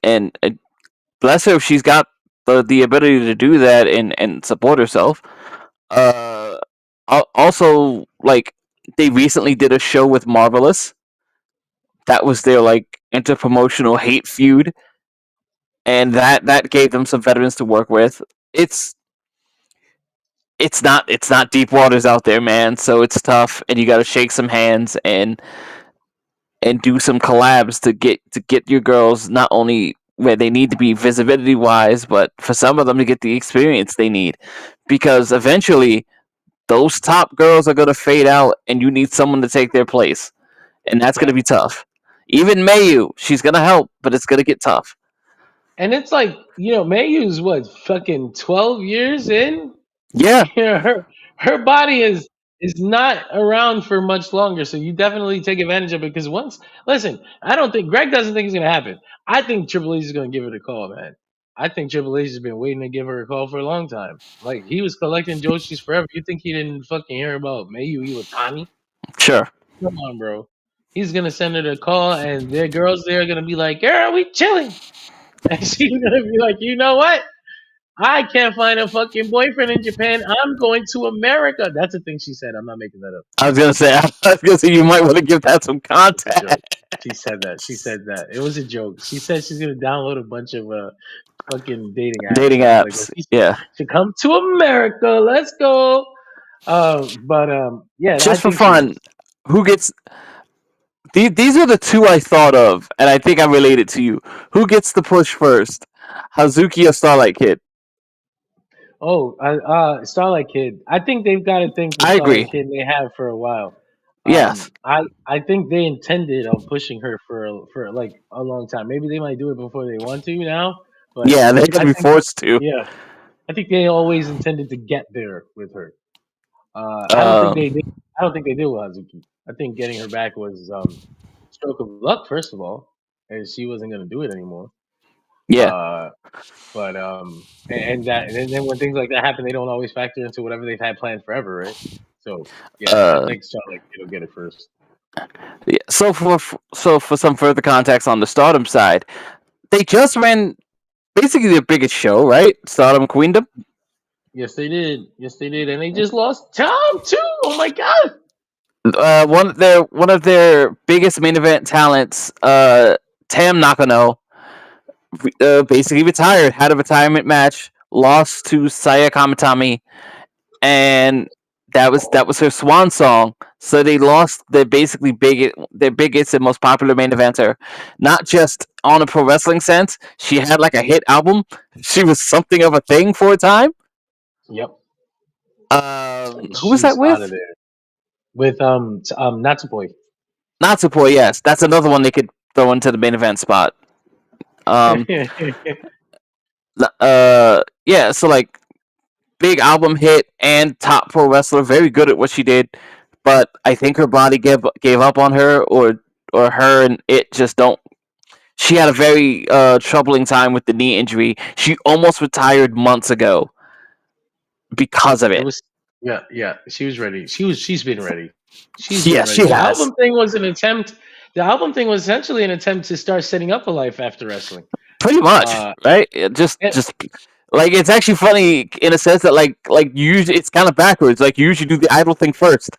And bless her if she's got the ability to do that and support herself. Uh, Also, like, they recently did a show with Marvelous. That was their like interpromotional hate feud, and that gave them some veterans to work with. It's it's not deep waters out there, man. So it's tough, and you got to shake some hands and do some collabs to get your girls not only where they need to be visibility wise, but for some of them to get the experience they need, because eventually those top girls are gonna fade out, and you need someone to take their place, and that's Yeah. gonna be tough. Even Mayu, she's gonna help, but it's gonna get tough. And it's Mayu's what, fucking 12 years in? Yeah, Her body is not around for much longer, so you definitely take advantage of it. Because listen, I don't think Greg doesn't think it's gonna happen. I think Triple H is gonna give her a call, man. I think Triple H has been waiting to give her a call for a long time. Like, he was collecting Joshi's forever. You think he didn't fucking hear about Mayu Iwatani? sure. Come on, bro. He's gonna send her the call, and their girls there are gonna be like, "Girl, we chilling," and she's gonna be like, "You know what? I can't find a fucking boyfriend in Japan. I'm going to America." That's the thing she said. I'm not making that up. I was gonna say, you might want to give that some It's a context. joke. She said that. She said that. It was a joke. She said she's gonna download a bunch of fucking dating apps. Dating And I was like, well, apps, yeah. she come to America. Let's go. Yeah, I Just for think she fun, is. who gets these are the two I thought of, and I think I related to you. Who gets the push first, Hazuki or Starlight Kid? Oh, Starlight Kid. I think they've got a thing for I agree. Starlight Kid. They have for a while. Yes. I think they intended on pushing her for like a long time. Maybe they might do it before they want to now, but Yeah, they're gonna I be think forced to. yeah, I think they always intended to get there with her. I don't think Um, they did. I don't think they did with Hazuki. I think getting her back was stroke of luck, first of all, and she wasn't going to do it anymore. yeah. Uh, and then when things like that happen, they don't always factor into whatever they've had planned forever, right? So yeah, I Uh, think Charlotte will get it first. yeah. So for some further context on the Stardom side, they just ran basically their biggest show, right? Stardom Queendom. Yes, they did. Yes, they did, and they just lost Tom too. Oh my god! One of their biggest main event talents, Tam Nakano, basically retired. Had a retirement match, lost to Saya Kamatami, and that was her swan song. So they lost their biggest and most popular main eventer. Not just on a pro wrestling sense, she had like a hit album. She was something of a thing for a time. Yep, Who was that she's out of with? there with Natsupoi. Natsupoi, yes, that's another one they could throw into the main event spot. Um, yeah, so like big album hit and top pro wrestler, very good at what she did, but I think her body gave up on her, or her and it just don't. She had a very troubling time with the knee injury. She almost retired months ago because of It it. was yeah. She was ready. She's been ready. She's been Yeah, ready. she has. The album thing was essentially an attempt to start setting up a life after wrestling. Pretty much, Uh, right? and, Just like it's actually funny in a sense that like usually it's kind of backwards. Like you usually do the idol thing first.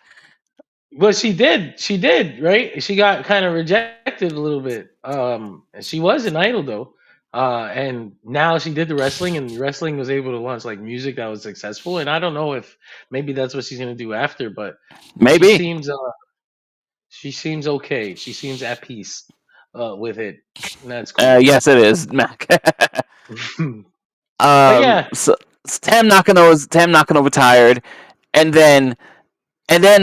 well, she did. She did, right? She got kind of rejected a little bit. She was an idol though. And now she did the wrestling, and wrestling was able to launch like music that was successful. And I don't know if maybe that's what she's gonna do after, but she Maybe. seems she seems okay. She seems at peace with it. And that's cool. Yes, it is, Mac. But yeah, So Tam Nakano retired, and then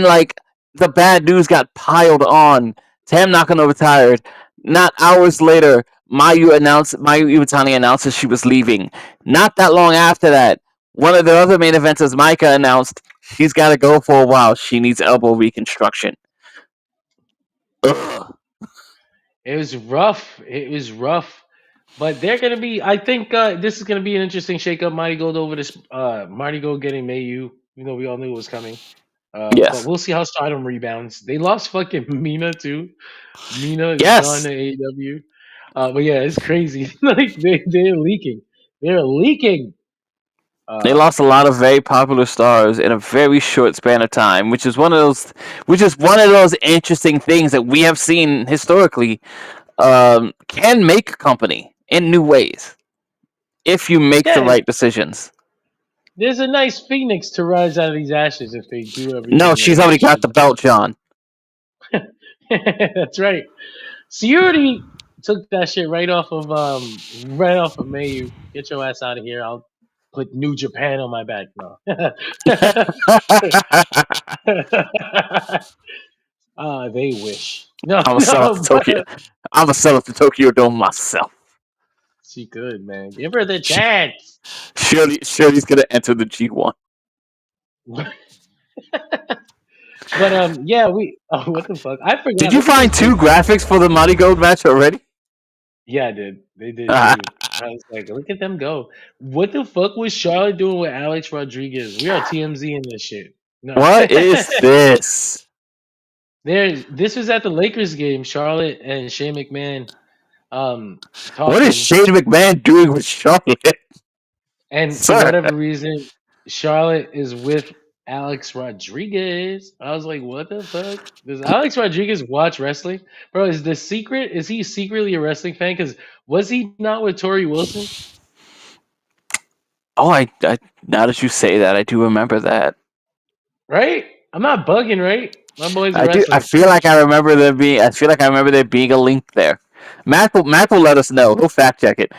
like the bad news got piled on. Tam Nakano retired. Not hours later, Mayu Iwatani announces she was leaving. Not that long after that, one of the other main eventers, Micah, announced she's got to go for a while. She needs elbow reconstruction. Ugh. It was rough. It was rough. But they're gonna be. I think this is gonna be an interesting shakeup. Marty Gold over this. Marty Gold getting Mayu. You know, we all knew it was coming. But Yes. we'll see how Stardom rebounds. They lost fucking Mina too. Mina is gone Yes. to AEW. But yeah, it's crazy. Like they're leaking. They're leaking. They Uh, lost a lot of very popular stars in a very short span of time, which is one of those interesting things that we have seen historically can make a company in new ways if you make the yeah, right decisions. there's a nice phoenix to rise out of these ashes if they do No, everything she's they already got should. the belt, John. That's right. So you already took that shit right off of Mayu. Get your ass out of here. I'll put New Japan on my back now. They wish. No, I'm gonna sell out no, the but Tokyo. I'm gonna sell out the Tokyo Dome myself. she could, man. Give her the chance. Shirley's gonna enter the G1. But yeah, we. Oh, what the fuck? I Did forgot. you Look at find this two dude. graphics for the Mighty Gold match already? Yeah, I did. They did too. I was like, look at them go. What the fuck was Charlotte doing with Alex Rodriguez? We are TMZ in this shit. No. What is this? This was at the Lakers game, Charlotte and Shane McMahon What is talking, Shane McMahon doing with Charlotte? and for Sir. whatever reason, Charlotte is with Alex Rodriguez. I was like, what the fuck? Does Alex Rodriguez watch wrestling? Bro, is he secretly a wrestling fan? Because was he not with Tori Wilson? Oh, I now that you say that, I do remember that. Right? I'm not bugging, right? My boy's a I do. I wrestling feel like I remember there being. I feel like I remember there being a link there. Mac will let us know. He'll fact check it.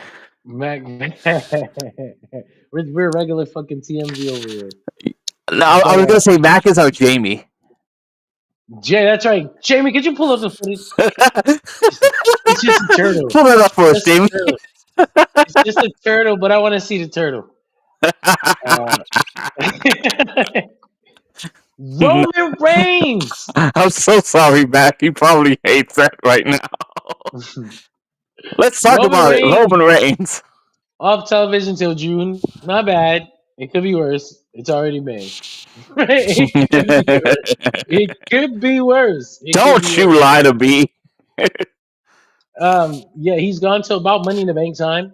Mac. We're regular fucking TMZ over here. No, I But was gonna say Mac is our Jamie. Jay, that's right. Jamie, could you pull up the footage? It's just a turtle. Pull that up for us, Just a Jamie. turtle. It's just a turtle, but I want to see the turtle. Uh, Roman Reigns. I'm so sorry, Mac. He probably hates that right now. Let's talk Roman about it. Reigns Roman Reigns. off television till June. Not bad. It could be worse. It's already May. It could be worse. It could be worse. It could be Don't you worse. lie to me. Yeah, he's gone to about Money in the Bank time.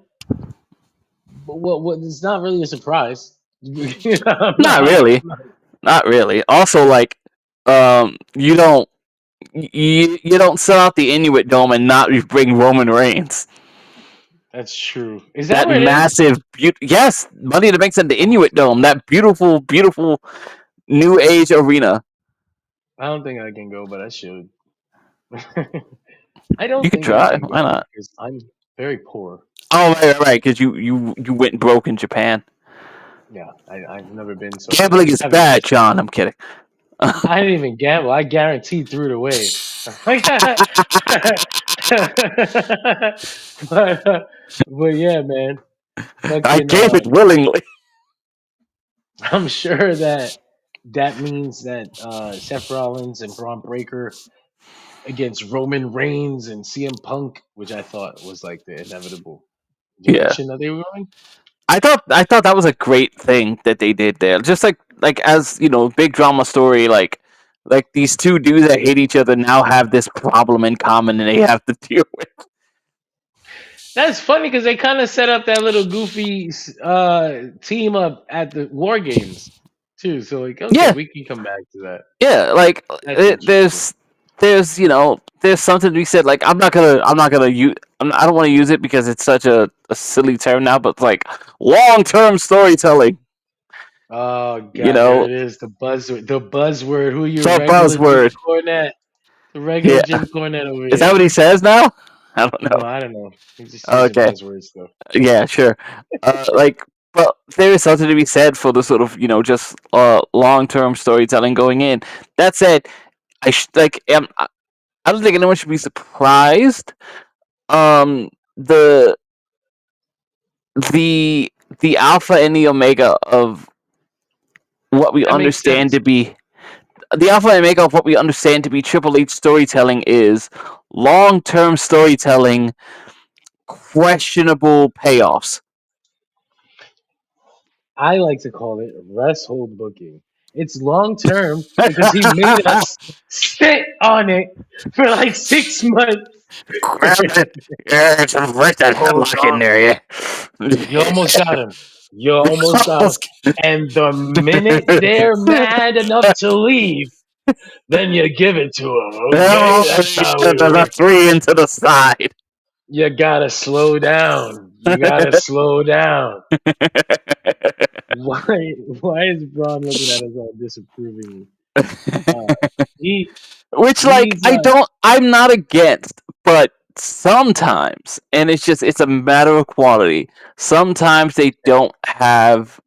But what it's not really a surprise. I'm Not not, really. Not really. Also, like, you don't you don't sell out the Inuit Dome and not bring Roman Reigns. that's true. Is that That where it is? massive, yes, Money in the Bank's at the Inuit Dome. That beautiful, beautiful new age arena. I don't think I can go, but I should. I don't You could think I try. can Why go not? because I'm very poor. Oh, right, because you went broke in Japan. Yeah, I've never been so. Gambling is I've- bad, John. I'm kidding. I didn't even gamble. I guaranteed threw it away. But yeah, man. I Fucking, gave it willingly. I'm sure that means that Seth Rollins and Bron Breakker against Roman Reigns and CM Punk, which I thought was like the inevitable Yeah. direction that they were going. I thought that was a great thing that they did there. Just like as you know, big drama story. Like these two dudes that hate each other now have this problem in common, and they have to deal with. That's funny because they kind of set up that little goofy team up at the War Games too. So like, okay, Yeah. we can come back to that. Yeah, like That's interesting. there's you know there's something to be said. Like I don't want to use it because it's such a silly term now. But like long term storytelling. Oh god, You there know, it is. The buzzword. The buzzword. Who you? the Regular Jim buzzword. Cornette. The regular Yeah. Jim Cornette over Is here. that what he says now? I don't No, know. I don't know. He's just using Okay. buzzwords though. Yeah, sure. But there is something to be said for the sort of just long term storytelling going in. That said, I don't think anyone should be surprised. The the alpha and the omega of what we That makes understand sense. to be the Alpha and Omega of what we understand to be Triple H storytelling is long-term storytelling, questionable payoffs. I like to call it rest hold booking. It's long term because he made us sit on it for like 6 months. Grab it. Yeah, just let that Hold headlock in on. there, You almost got him. You almost got him. yeah. And the minute they're mad enough to leave, then you give it to them. Okay, that's how it The works. 3 into the side. You gotta slow down. You gotta slow down. Why? Why is Braun looking at us all disapprovingly? Uh, he Which, like, he's I'm not against, but sometimes, and it's a matter of quality. Sometimes they don't have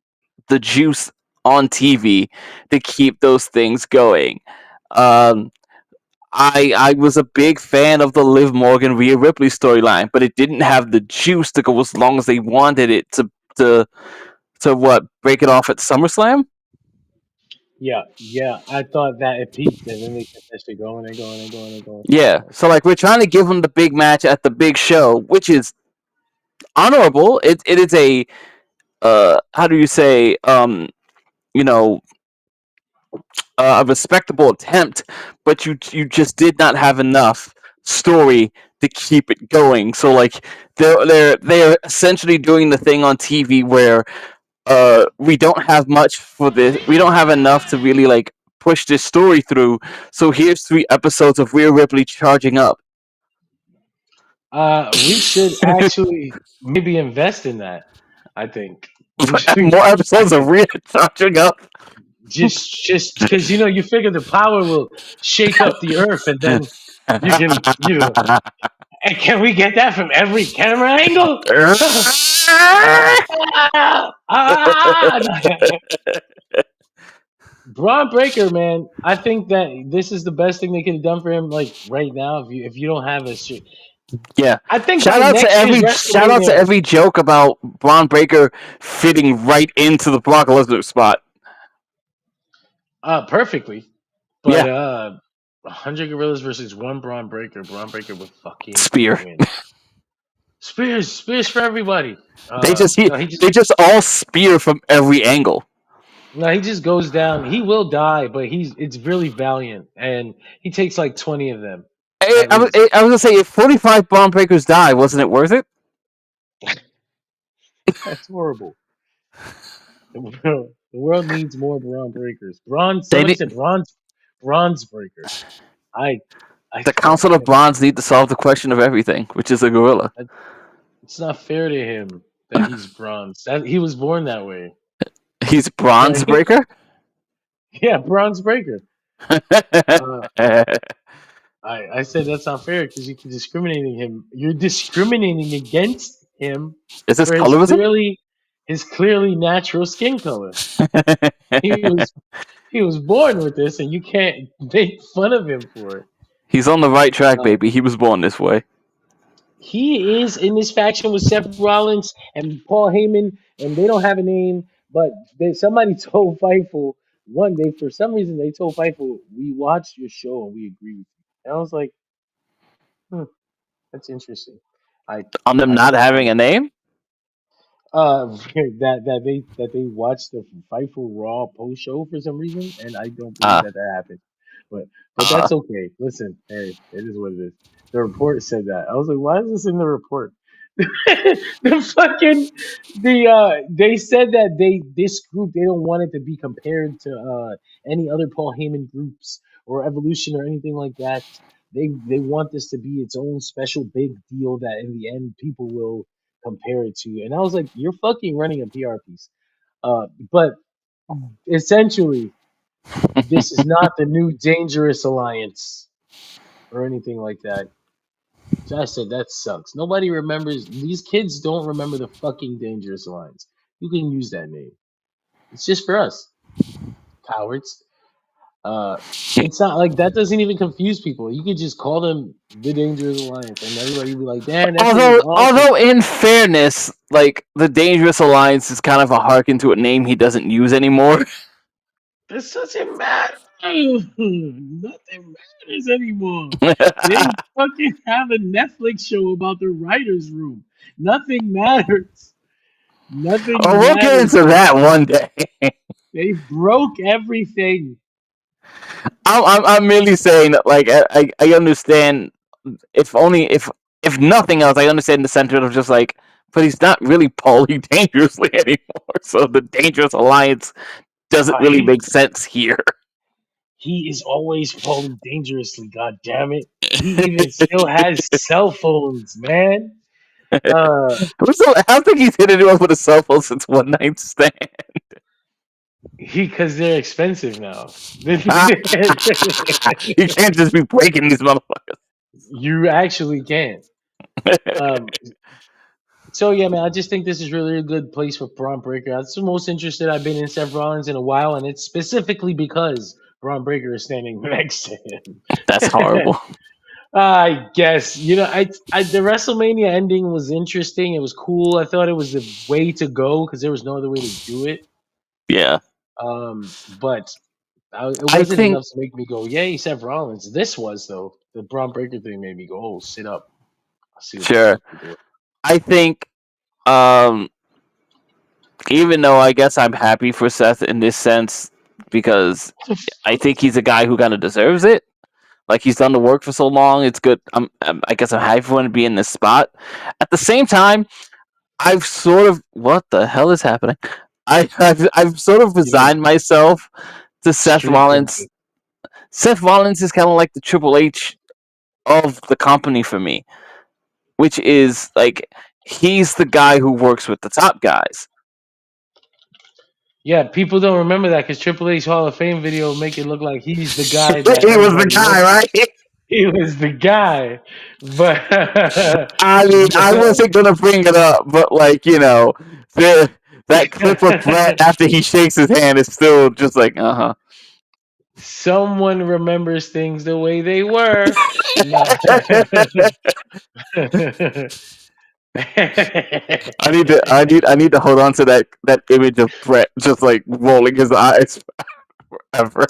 the juice on TV to keep those things going. Um, I was a big fan of the Liv Morgan Rhea Ripley storyline, but it didn't have the juice to go as long as they wanted it to what, break it off at SummerSlam. yeah. I thought that it peaked, and then they kept that shit going and going and going and going. Yeah, so like we're trying to give them the big match at the big show, which is honorable. It is a how do you say, you know, a respectable attempt, but you just did not have enough story to keep it going. So like they're essentially doing the thing on TV where we don't have much for this. We don't have enough to really like push this story through. So here's 3 episodes of Rhea Ripley charging up. We should actually maybe invest in that. I think we should. More episodes of Rhea charging up. Just because you figure the power will shake up the earth, and then you can And can we get that from every camera angle? Bron Breakker, man, I think that this is the best thing they could have done for him. Like right now, if you don't have a shit, Yeah. I think Shout by out to next year's every WrestleMania, joke about Bron Breakker fitting right into the Brock Lesnar spot. perfectly. But Yeah. 100 gorillas versus one Bron Breakker. Bron Breakker would fucking Spear. win. Spears for everybody. They He just all spear from every angle. No, he just goes down. He will die, but it's really valiant, and he takes like 20 of them at I was least. gonna say, if 45 Bron Breakkers die, wasn't it worth it? That's horrible. The world needs more Bron Breakers. Bronze. They Somebody need, said bronze breaker. I I the can't. Council of Bronze need to solve the question of everything, which is a gorilla. It's not fair to him that he's bronze. He was born that way. He's Bronze Breakker. Yeah, bronze breaker. I said that's not fair because you're discriminating him. You're discriminating against him Is this for colorism? his clearly natural skin color. He was born with this, and you can't make fun of him for it. He's on the right track, baby. He was born this way. He is in this faction with Seth Rollins and Paul Heyman, and they don't have a name. But somebody told Fightful one day, for some reason, they told Fightful, "We watched your show and we agree with you." And I was like, "That's interesting." On them I not thought having a name? that they watched the Fightful Raw post show for some reason, and I don't believe that happened. But that's okay. Listen, hey, it is what it is. The report said that. I was like, why is this in the report? They said that this group, they don't want it to be compared to any other Paul Heyman groups or Evolution or anything like that. They want this to be its own special big deal that in the end people will compare it to. And I was like, you're fucking running a PR piece. But essentially, this is not the new Dangerous Alliance or anything like that. So I said that sucks. Nobody remembers. These kids don't remember the fucking Dangerous Alliance. You can use that name. It's just for us, cowards. It's not like that. Doesn't even confuse people. You could just call them the Dangerous Alliance, and everybody would be like, "Damn, that shit is awesome." Although in fairness, like the Dangerous Alliance is kind of a harken to a name he doesn't use anymore. This doesn't matter. Nothing matters anymore. They fucking have a Netflix show about the writers' room. Nothing matters. Oh, Nothing we'll get matters. into that one day. They broke everything. I'm merely saying that, like, I understand. If nothing else, I understand the sentiment of just like, but he's not really Paulie dangerously anymore. So the Dangerous Alliance doesn't really He, make sense here. he is always falling dangerously. God damn it! He even still has cell phones, man. I don't think he's hit anyone with a cell phone since One Night Stand. Because they're expensive now. You can't just be breaking these motherfuckers. You actually can't. Um, so yeah, man, I just think this is really a good place for Bron Breakker. That's the most interested I've been in Seth Rollins in a while, and it's specifically because Bron Breakker is standing next to him. That's horrible. I guess the WrestleMania ending was interesting. It was cool. I thought it was the way to go because there was no other way to do it. Yeah. But it I wasn't think enough to make me go, "Yay, Seth Rollins!" This was though. The Bron Breakker thing made me go, "Oh, sit up." I'll see what the sure. fuck you're doing. I think um even though I guess I'm happy for Seth in this sense because I think he's a guy who kind of deserves it. Like he's done the work for so long, it's good. I guess I'm happy for him to be in this spot. At the same time, I've sort of what the hell is happening? I've sort of You know, resigned myself to Seth street Rollins. jumping. Seth Rollins is kind of like the Triple H of the company for me, which is like he's the guy who works with the top guys. Yeah, people don't remember that because Triple H Hall of Fame video make it look like he's the guy that He was the everybody guy, looks at. right? He was the guy, but I mean, I wasn't gonna bring it up, but like that clip of Brett after he shakes his hand is still just like, someone remembers things the way they were. Nah. I need to hold on to that image of Brett just like rolling his eyes forever.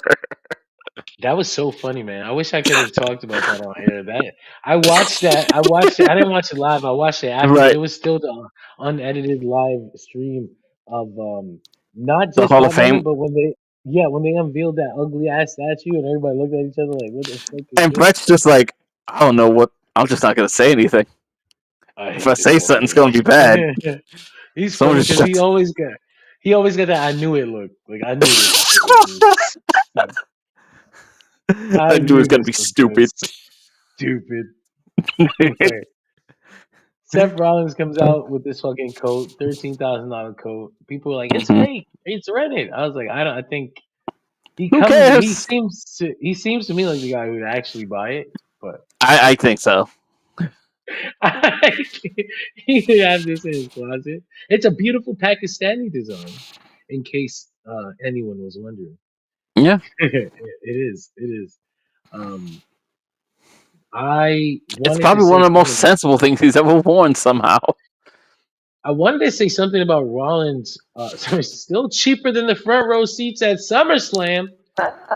That was so funny, man. I wish I could have talked about that on air. I watched that. I watched it. I didn't watch it live. I watched it after. Right, It was still the unedited live stream of not the just Hall of that moment, Fame, but when they unveiled that ugly ass statue and everybody looked at each other like, what the fuck is and this? Brett's just like, I don't know what. I'm just not gonna say anything. I If I hate this say something, it's company. gonna be bad. He's Someone funny just because shuts. he always got that I knew it look. Like I knew this shit was I I knew it was knew gonna this be was gonna stupid. stupid. Okay. Seth Rollins comes out with this fucking coat, $13,000 coat. People are like, "It's Mhm. fake. It's rented." I was like, "I don't. I think he Who comes. cares? He seems to me like the guy who would actually buy it." But I think so. he have this in his closet. It's a beautiful Pakistani design. In case anyone was wondering, Yeah, it is. It is. Um, I it's wanted to probably say one of the most something about. sensible things he's ever worn. Somehow. I wanted to say something about Rollins. So it's still cheaper than the front row seats at SummerSlam.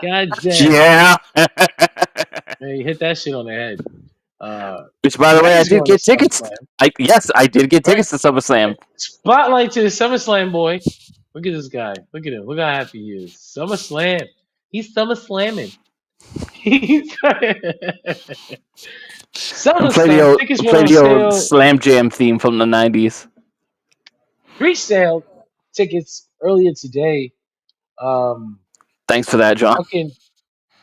God damn. Yeah. Hey, hit that shit on the head. Which, by the way, Brett I is did going to get tickets. SummerSlam. I did get Brett, tickets to SummerSlam. spotlight to the SummerSlam boy. Look at this guy. Look at him. Look how happy he is. SummerSlam. He's SummerSlamming. He's SummerSlam. Tickets went Play on the old sale. Slam Jam theme from the '90s. Pre-sale tickets earlier today. Um, Thanks for that, John. fucking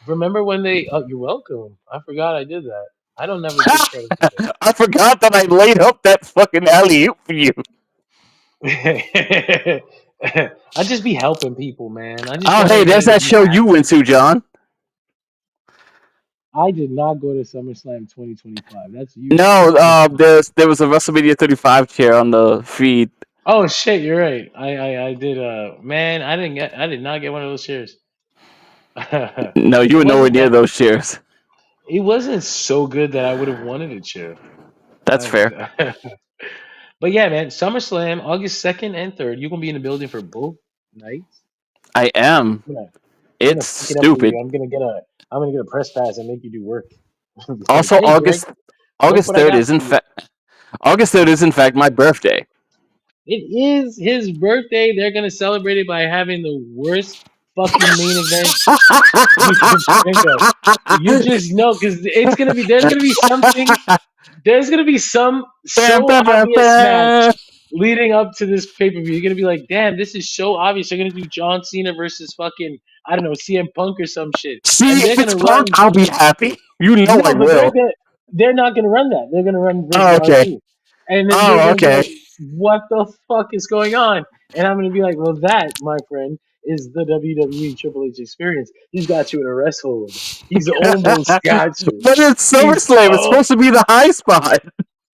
remember when they? Oh, you're welcome. I forgot I did that. I don't never give credit to I forgot that I laid up that fucking alley oop for you. that. I just be helping people, man. I just Oh, want hey, there's everybody to that be show you happy. went to, John. I did not go to SummerSlam 2025. That's you. No, That's you. there was a WrestleMania 35 chair on the feed. Oh shit, you're right. I did. Man, I did not get one of those chairs. No, you It were nowhere wasn't near that. those chairs. It wasn't so good that I would have wanted a chair. That's fair. But yeah, man, August 2nd and 3rd. You're gonna be in the building for both nights. I am. Yeah. I'm gonna It's fuck it up for stupid. you. I'm gonna get a press pass and make you do work. Like, Also, hey, Greg, look August what I third got is for in you. fact my birthday. It is his birthday. They're gonna celebrate it by having the worst fucking main event you can think of. You just know because it's gonna be. There's gonna be something. There's gonna be some Bam, so bam, bam, obvious match bam. leading up to this pay per view. You're gonna be like, damn, this is so obvious. They're gonna do John Cena versus fucking I don't know CM Punk or some shit, See, and they're if it's gonna Punk, run. I'll be happy. You know I No, but will. they're not gonna run that. They're gonna run versus Oh, okay. R2, and then you're Oh, gonna be okay. like, what the fuck is going on? And I'm gonna be like, well, that, my friend, is the WWE Triple H experience. He's got you in a rest hold. He's almost got you. But it's He's SummerSlam. It's supposed to be the high spot.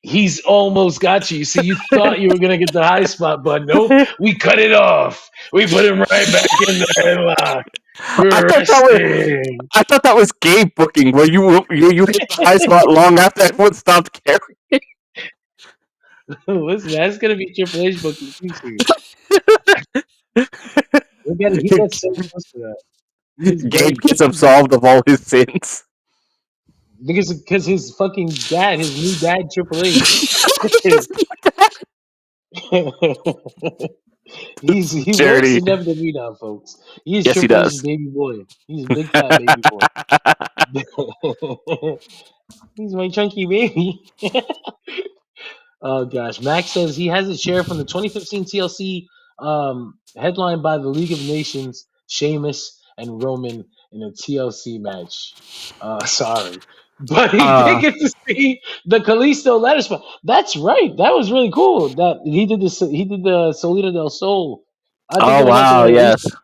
He's almost got you. So you thought you were gonna get the high spot, but nope. We cut it off. We put him right back in the headlock. I You're thought that was resting. I thought that was game booking, where you hit the high spot long after everyone stopped caring. Listen, that's gonna be Triple H booking too soon. He gets so close to that. He is Gabe very gets close to that. absolved of all his sins. Because his fucking dad, his new dad, Triple H, he works Dirty. in WWE now, folks. He is Yes, he Triple H's does. baby boy. He's a big fat baby boy. He's my chunky baby. Oh gosh, Max says he has a share from the 2015 TLC headlined by the League of Nations, Sheamus and Roman in a TLC match. Sorry, but he did get to see the Kalisto ladder spot. That's right. That was really cool. That he did this. He did the Solita del Sol. I think Oh it went out to wow, one of the yes. Usos.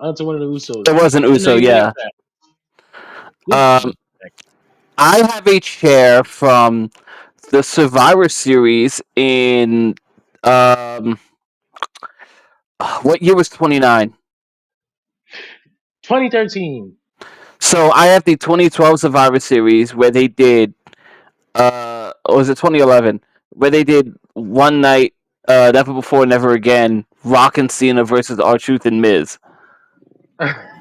Onto one of the Usos. It was an I didn't know Uso, you liked yeah. that. Good for Um, you. I have a chair from the Survivor Series in um, what year was 29? 2013. So I have the 2012 Survivor Series where they did, or was it 2011? Where they did one night, Never Before, Never Again, Rock and Cena versus R-Truth and Miz.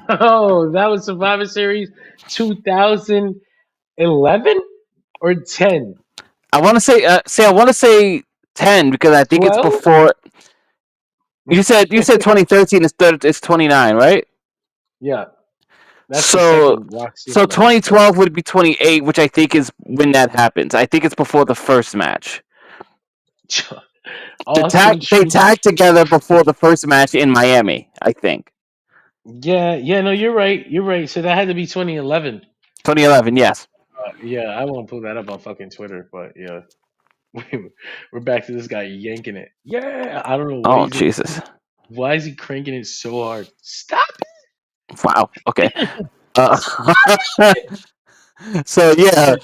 Oh, that was Survivor Series 2011 or 10? I want to say 10 because I think it's 12? before. You said 2013 is 29, right? Yeah, that's the So second Rock Cena so match. 2012 would be 28, which I think is when that happens. I think it's before the first match. Austin They Truth. tagged together before the first match in Miami, I think. Yeah, no, you're right. You're right. So that had to be 2011. 2011, yes. Yeah, I won't pull that up on fucking Twitter, but yeah. We're back to this guy yanking it. Yeah, I don't know what Oh he's doing. Jesus! Why is he cranking it so hard? Stop Wow. Okay. it! Uh, Stop it! so yeah,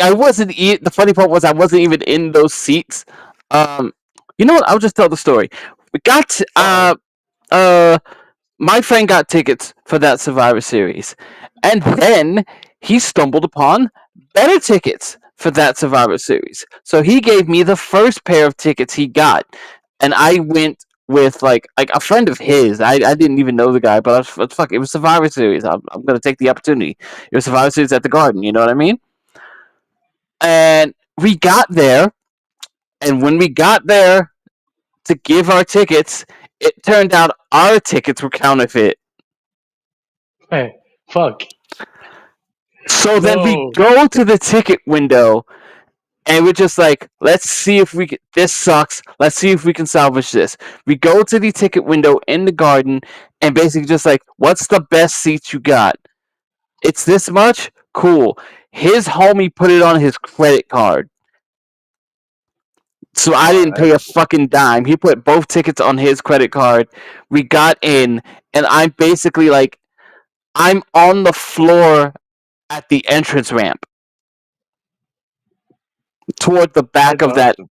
I wasn't. The funny part was I wasn't even in those seats. Um, you know what? I'll just tell the story. We got Uh-oh. uh my friend got tickets for that Survivor Series, and then he stumbled upon better tickets for that Survivor Series. So he gave me the first pair of tickets he got, and I went with like a friend of his. I didn't even know the guy, but fuck, it was Survivor Series. I'm gonna take the opportunity. It was Survivor Series at the Garden. You know what I mean? And we got there, and when we got there to give our tickets, it turned out our tickets were counterfeit. Hey, fuck. So then we No. go to the ticket window and we're just like, let's see if we can, this sucks. Let's see if we can salvage this. We go to the ticket window in the Garden and basically just like, what's the best seats you got? It's this much? Cool. His homie put it on his credit card. So I didn't pay a That's fucking dime. He put both tickets on his credit card. We got in and I'm basically like, I'm on the floor at the entrance ramp toward the back of that. awesome.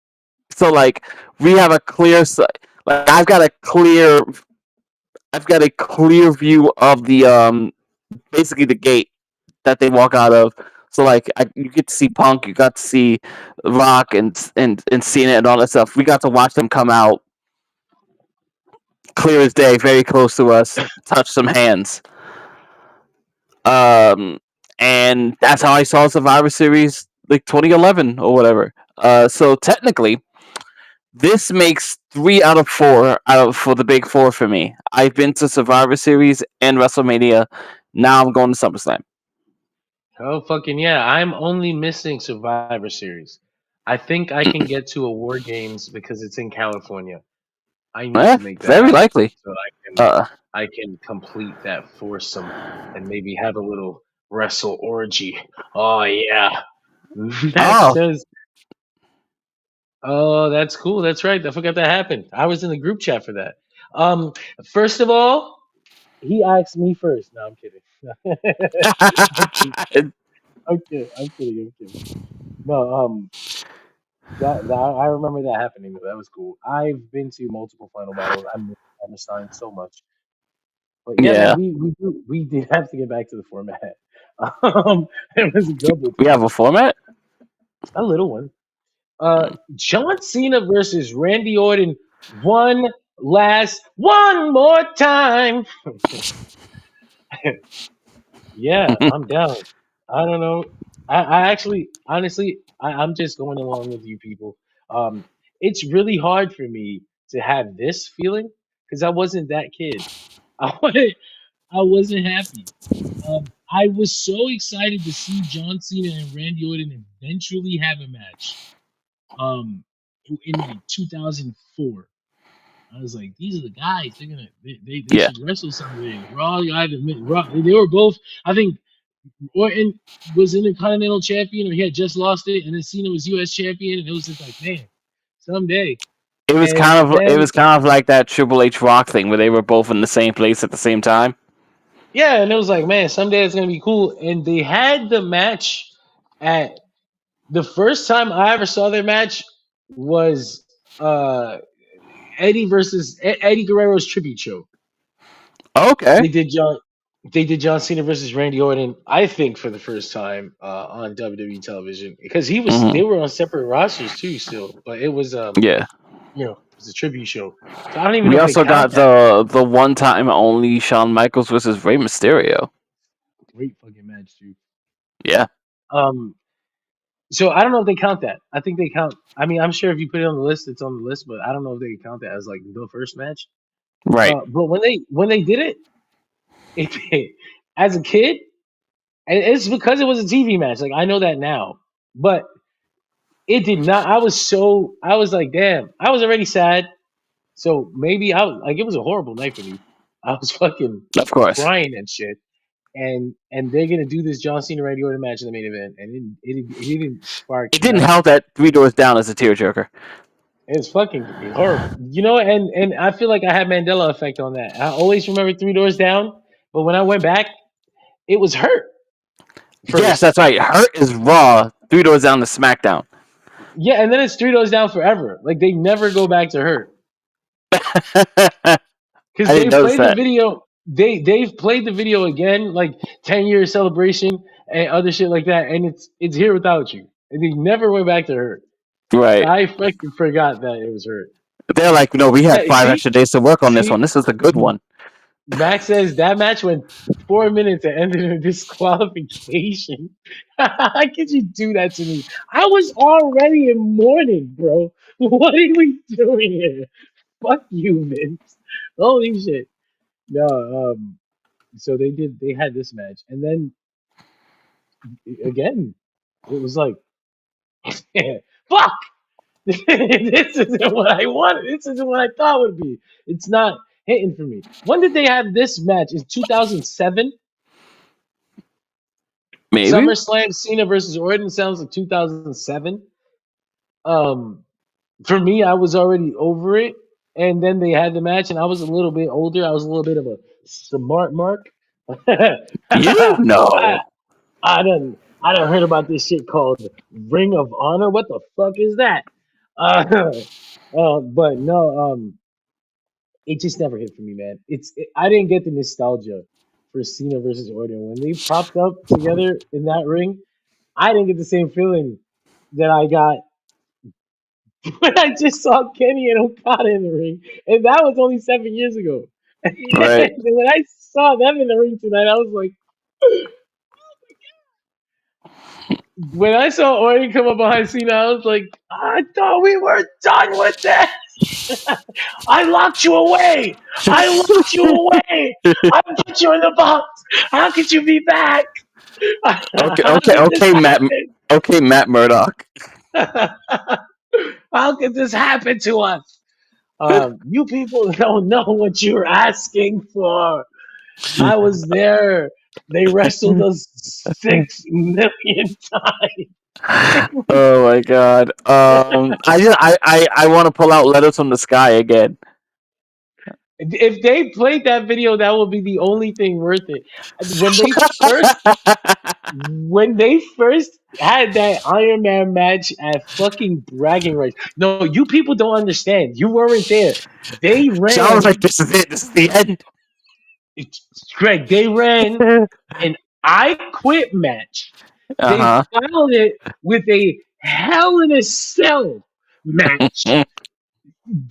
So like we have a clear, like I've got a clear view of the basically the gate that they walk out of. So like you get to see Punk, you got to see Rock and Cena and all that stuff. We got to watch them come out clear as day, very close to us. Touched some hands. And that's how I saw Survivor Series like 2011 or whatever. So technically, this makes 3 out of 4 for the big four for me. I've been to Survivor Series and WrestleMania. Now I'm going to SummerSlam. Oh fucking yeah! I'm only missing Survivor Series. I think I can get to a War Games because it's in California. I need to make that Very happen likely. so Uh, I can complete that foursome and maybe have a little wrestle orgy. Oh yeah, Max oh, says. Oh, that's cool. That's right. I forgot that happened. I was in the group chat for that. Um, First of all, he asked me first. No, I'm kidding. I'm kidding. I'm kidding. I'm kidding. No, that I remember that happening. That was cool. I've been to multiple final battles. I miss Hammerstein so much. But yeah, man, yeah. we did have to get back to the format. It was a couple We have a times, format? a little one. John Cena versus Randy Orton. One more time. Yeah, I'm down. I don't know. I actually, honestly, I'm just going along with you people. Um, it's really hard for me to have this feeling because I wasn't that kid. I wasn't happy. I was so excited to see John Cena and Randy Orton eventually have a match. In like 2004. I was like, these are the guys. They Yeah. should wrestle someday. Raw, you either Raw. They were both. I think Orton was Intercontinental Champion, or he had just lost it, and then Cena was U.S. Champion, and it was just like, man, someday. And It then was kind of like that Triple H Rock thing where they were both in the same place at the same time. yeah, and it was like, man, someday it's gonna be cool. And they had the match at the first time I ever saw their match was Eddie versus Eddie Guerrero's tribute show. Okay. They did John Cena versus Randy Orton, I think, for the first time on WWE television because they were on separate rosters too still, but it was Yeah. it was a tribute show. So I don't even We know if they also count got that. the one time only Shawn Michaels versus Rey Mysterio. Great fucking match too. Yeah. Um, so I don't know if they count that. I think they count. I mean, I'm sure if you put it on the list, it's on the list, but I don't know if they count that as like the first match. Right. But when they did it as a kid, and it's because it was a TV match. Like I know that now, but it did not. I was like, damn. I was already sad, so maybe I was like, it was a horrible night for me. I was fucking Of course. crying and shit. And they're gonna do this John Cena Randy Orton match in the main event, and it didn't spark It didn't nothing. help that 3 Doors Down as a tearjerker. It's fucking horrible, you know. And I feel like I had Mandela effect on that. I always remember Three Doors Down, but when I went back, it was Hurt Yes, first. that's right. Hurt is Raw. 3 Doors Down to SmackDown. Yeah, and then it's Three Doors Down forever. Like they never go back to Hurt I because didn't they've notice played the that. video. They've played the video again, like 10-year celebration and other shit like that, and it's Here Without You, and they never went back to Hurt. So Right. I fucking forgot that it was Hurt. They're like, no, we had Yeah, 5 extra days to work on this one. see, This is the good one. Max says that match went 4 minutes and ended in disqualification. How could you do that to me? I was already in mourning, bro. What are we doing here? Fuck you, Vince. Holy shit. No, so they had this match, and then again, it was like, fuck. This isn't what I wanted. This isn't what I thought would be. It's not hitting for me. When did they have this match? In 2007? Maybe. SummerSlam Cena versus Orton sounds like 2007. Um, for me, I was already over it, and then they had the match, and I was a little bit older. I was a little bit of a smart mark. You I, know. I done heard about this shit called Ring of Honor. What the fuck is that? Uh, but no, it just never hit for me, man. I didn't get the nostalgia for Cena versus Orton when they popped up together in that ring. I didn't get the same feeling that I got when I just saw Kenny and Okada in the ring, and that was only 7 years ago. And Right. when I saw them in the ring tonight, I was like, when I saw Orton come up behind Cena, I was like, I thought we were done with this. I locked you away. I locked you away. I put you in the box. How could you be back? Okay, How okay, could this okay, Matt. happen? Okay, Matt Murdock. How could this happen to us? You people don't know what you're asking for. I was there. They wrestled us 6 million times. Oh my god. I want to pull out Letters from the Sky again. If they played that video, that would be the only thing worth it. When they first when they first had that Iron Man match at fucking bragging rights. No, you people don't understand. You weren't there. They John was ran, like, "This is it. This is the end." Greg. They ran an I Quit match. They Uh followed it with a Hell in a Cell match. huh.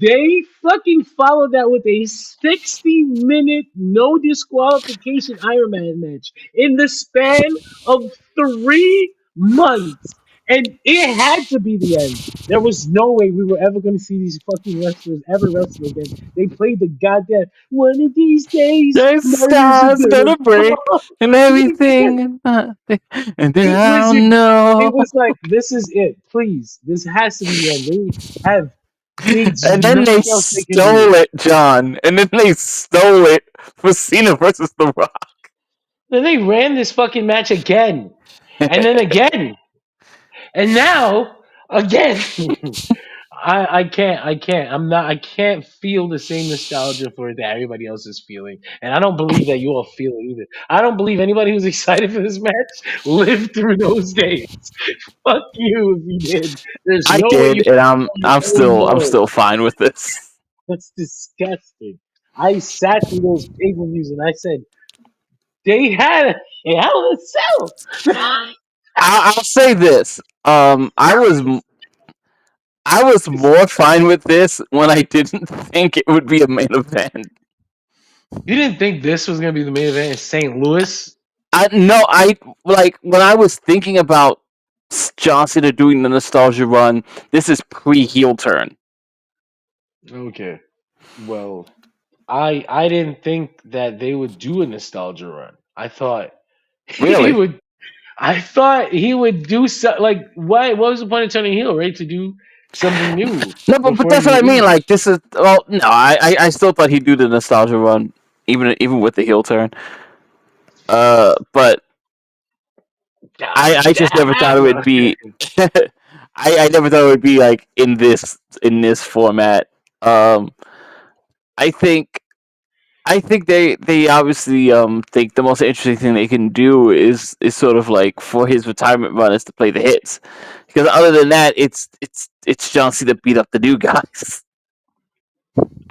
They fucking followed that with a 60-minute no disqualification Iron Man match in the span of 3 months. And it had to be the end. There was no way we were ever going to see these fucking wrestlers ever wrestle again. They played the goddamn one of these days, The Mary's stars gonna gonna break fall. and everything, and nothing, and then It I was don't it know. was like, this is it. Please, this has to be the end. They have And then they nothing else they can do. stole it, John. And then they stole it for Cena versus The Rock. Then they ran this fucking match again, and then again, and now again. I can't feel the same nostalgia for it that everybody else is feeling, and I don't believe that you all feel it either. I don't believe anybody who's excited for this match lived through those days. Fuck you if you did. There's I no way you did, and can tell me I'm anymore. still fine with this. That's disgusting. I sat through those pay per views and I said they had a hell of a sell. I'll say this. I was more fine with this when I didn't think it would be a main event. You didn't think this was gonna be the main event in St. Louis? I like when I was thinking about John Cena doing the nostalgia run. This is pre heel turn. Okay. Well, I didn't think that they would do a nostalgia run. I thought he Really? would. I thought he would do something like why? What was the point of turning heel? Right to do something new No, but before that's what you I mean. leave. Like this is well, no, I still thought he'd do the nostalgia run, even with the heel turn. But I just never thought it would be. I never thought it would be like in this format. Um, I think they obviously think the most interesting thing they can do is sort of like for his retirement run is to play the hits, because other than that it's John Cena beat up the new guys.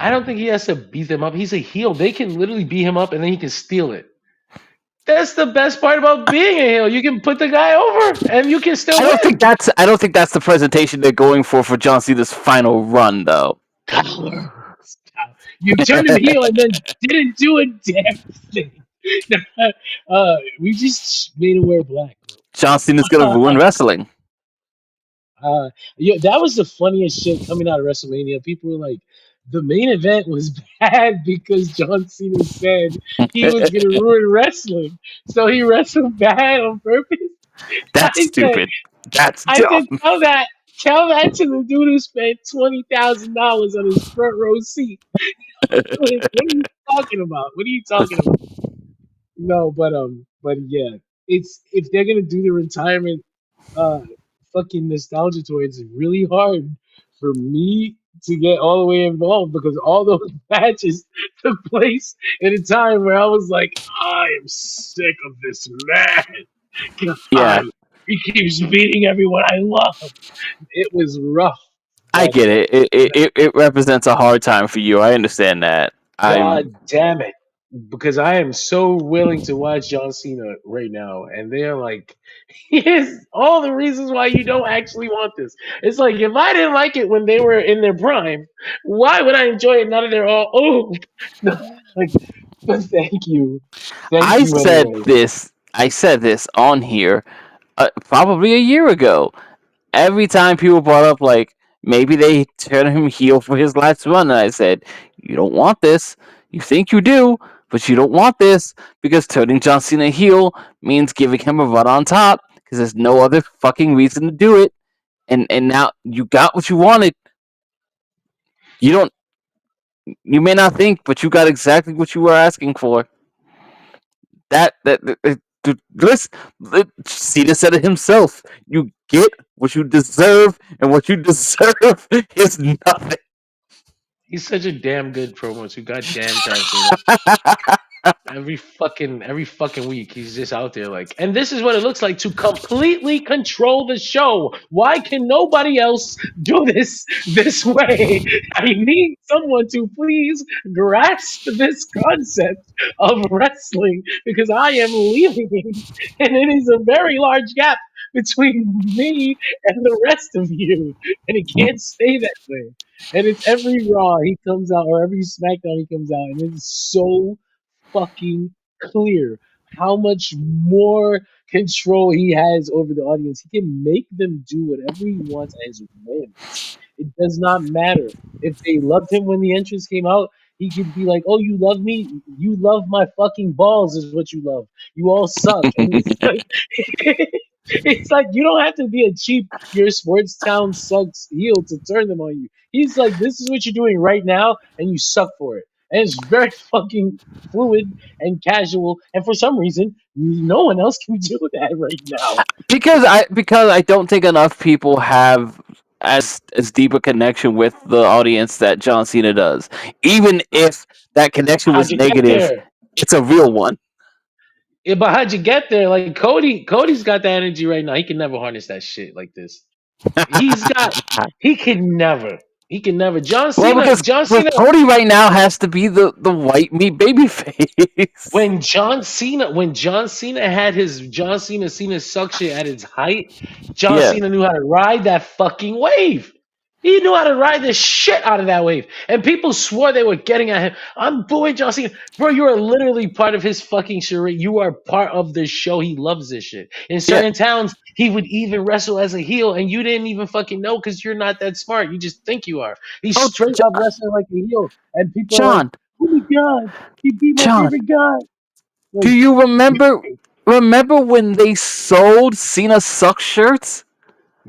I don't think he has to beat them up. He's a heel. They can literally beat him up and then he can steal it. That's the best part about being a heel. You can put the guy over and you can still win. I don't think that's the presentation they're going for John Cena's final run though. You turned him heel and then didn't do a damn thing. We just made him wear black, John Cena's gonna bro. ruin wrestling. Yeah, that was the funniest shit coming out of WrestleMania. People were like, the main event was bad because John Cena said he was gonna ruin wrestling, so he wrestled bad on purpose. That's I said, stupid. That's I said, dumb. tell that to the dude who spent $20,000 on his front row seat. What are you talking about? What are you talking about? No, but yeah, it's if they're gonna do the retirement, uh, fucking nostalgia tour, it's really hard for me to get all the way involved because all those matches took place in a time where I was like, I am sick of this man. Yeah, God, he keeps beating everyone I love. It was rough, I but get it. It represents a hard time for you. I understand that. God damn it. because I am so willing to watch John Cena right now, and they're like, here's all the reasons why you don't actually want this. It's like if I didn't like it when they were in their prime, why would I enjoy it now that they're all old? Like, but thank I you said anyway. this. I said this on here probably a year ago. Every time people brought up like maybe they turn him heel for his last run, and I said, "You don't want this. You think you do, but you don't want this because turning John Cena heel means giving him a run on top because there's no other fucking reason to do it. And now you got what you wanted. You don't. You may not think, but you got exactly what you were asking for. Listen, Cena said it himself. You get what you deserve, and what you deserve is nothing." He's such a damn good promo too. God damn, John Cena. Every fucking week he's just out there like, and this is what it looks like to completely control the show. Why can nobody else do this way? I need someone to please grasp this concept of wrestling because I am leaving, and it is a very large gap between me and the rest of you, and it can't stay that way. And it's every Raw he comes out or every SmackDown he comes out, and it's so fucking clear how much more control he has over the audience. He can make them do whatever he wants at his whims. It does not matter. If they loved him when the entrance came out, he could be like, "Oh, you love me? You love my fucking balls is what you love. You all suck." And it's like, it's like you don't have to be a cheap "your sports town sucks" heel to turn them on you. He's like, "This is what you're doing right now, and you suck for it." And it's very fucking fluid and casual. And for some reason, no one else can do that right now. Because I don't think enough people have as deep a connection with the audience that John Cena does. Even if that connection How'd was you get negative, there? it's a real one. Yeah, but how'd you get there? Like Cody's got that energy right now. He can never harness that shit like this. He's got. He can never. He can never. John Well, Cena. because John Cena. Cody right now has to be the white meat baby face. When John Cena had his Cena suck shit at its height, John Yeah. Cena knew how to ride that fucking wave. He knew how to ride the shit out of that wave. And people swore they were getting at him. I'm booing John Cena. Bro, you are literally part of his fucking charade. You are part of the show. He loves this shit. In Yeah. certain towns, he would even wrestle as a heel, and you didn't even fucking know because you're not that smart. You just think you are. He's Oh, straight up wrestling like a heel. And people are like, John, oh my God, he beat my John, favorite guy. do Like, you remember when they sold Cena suck shirts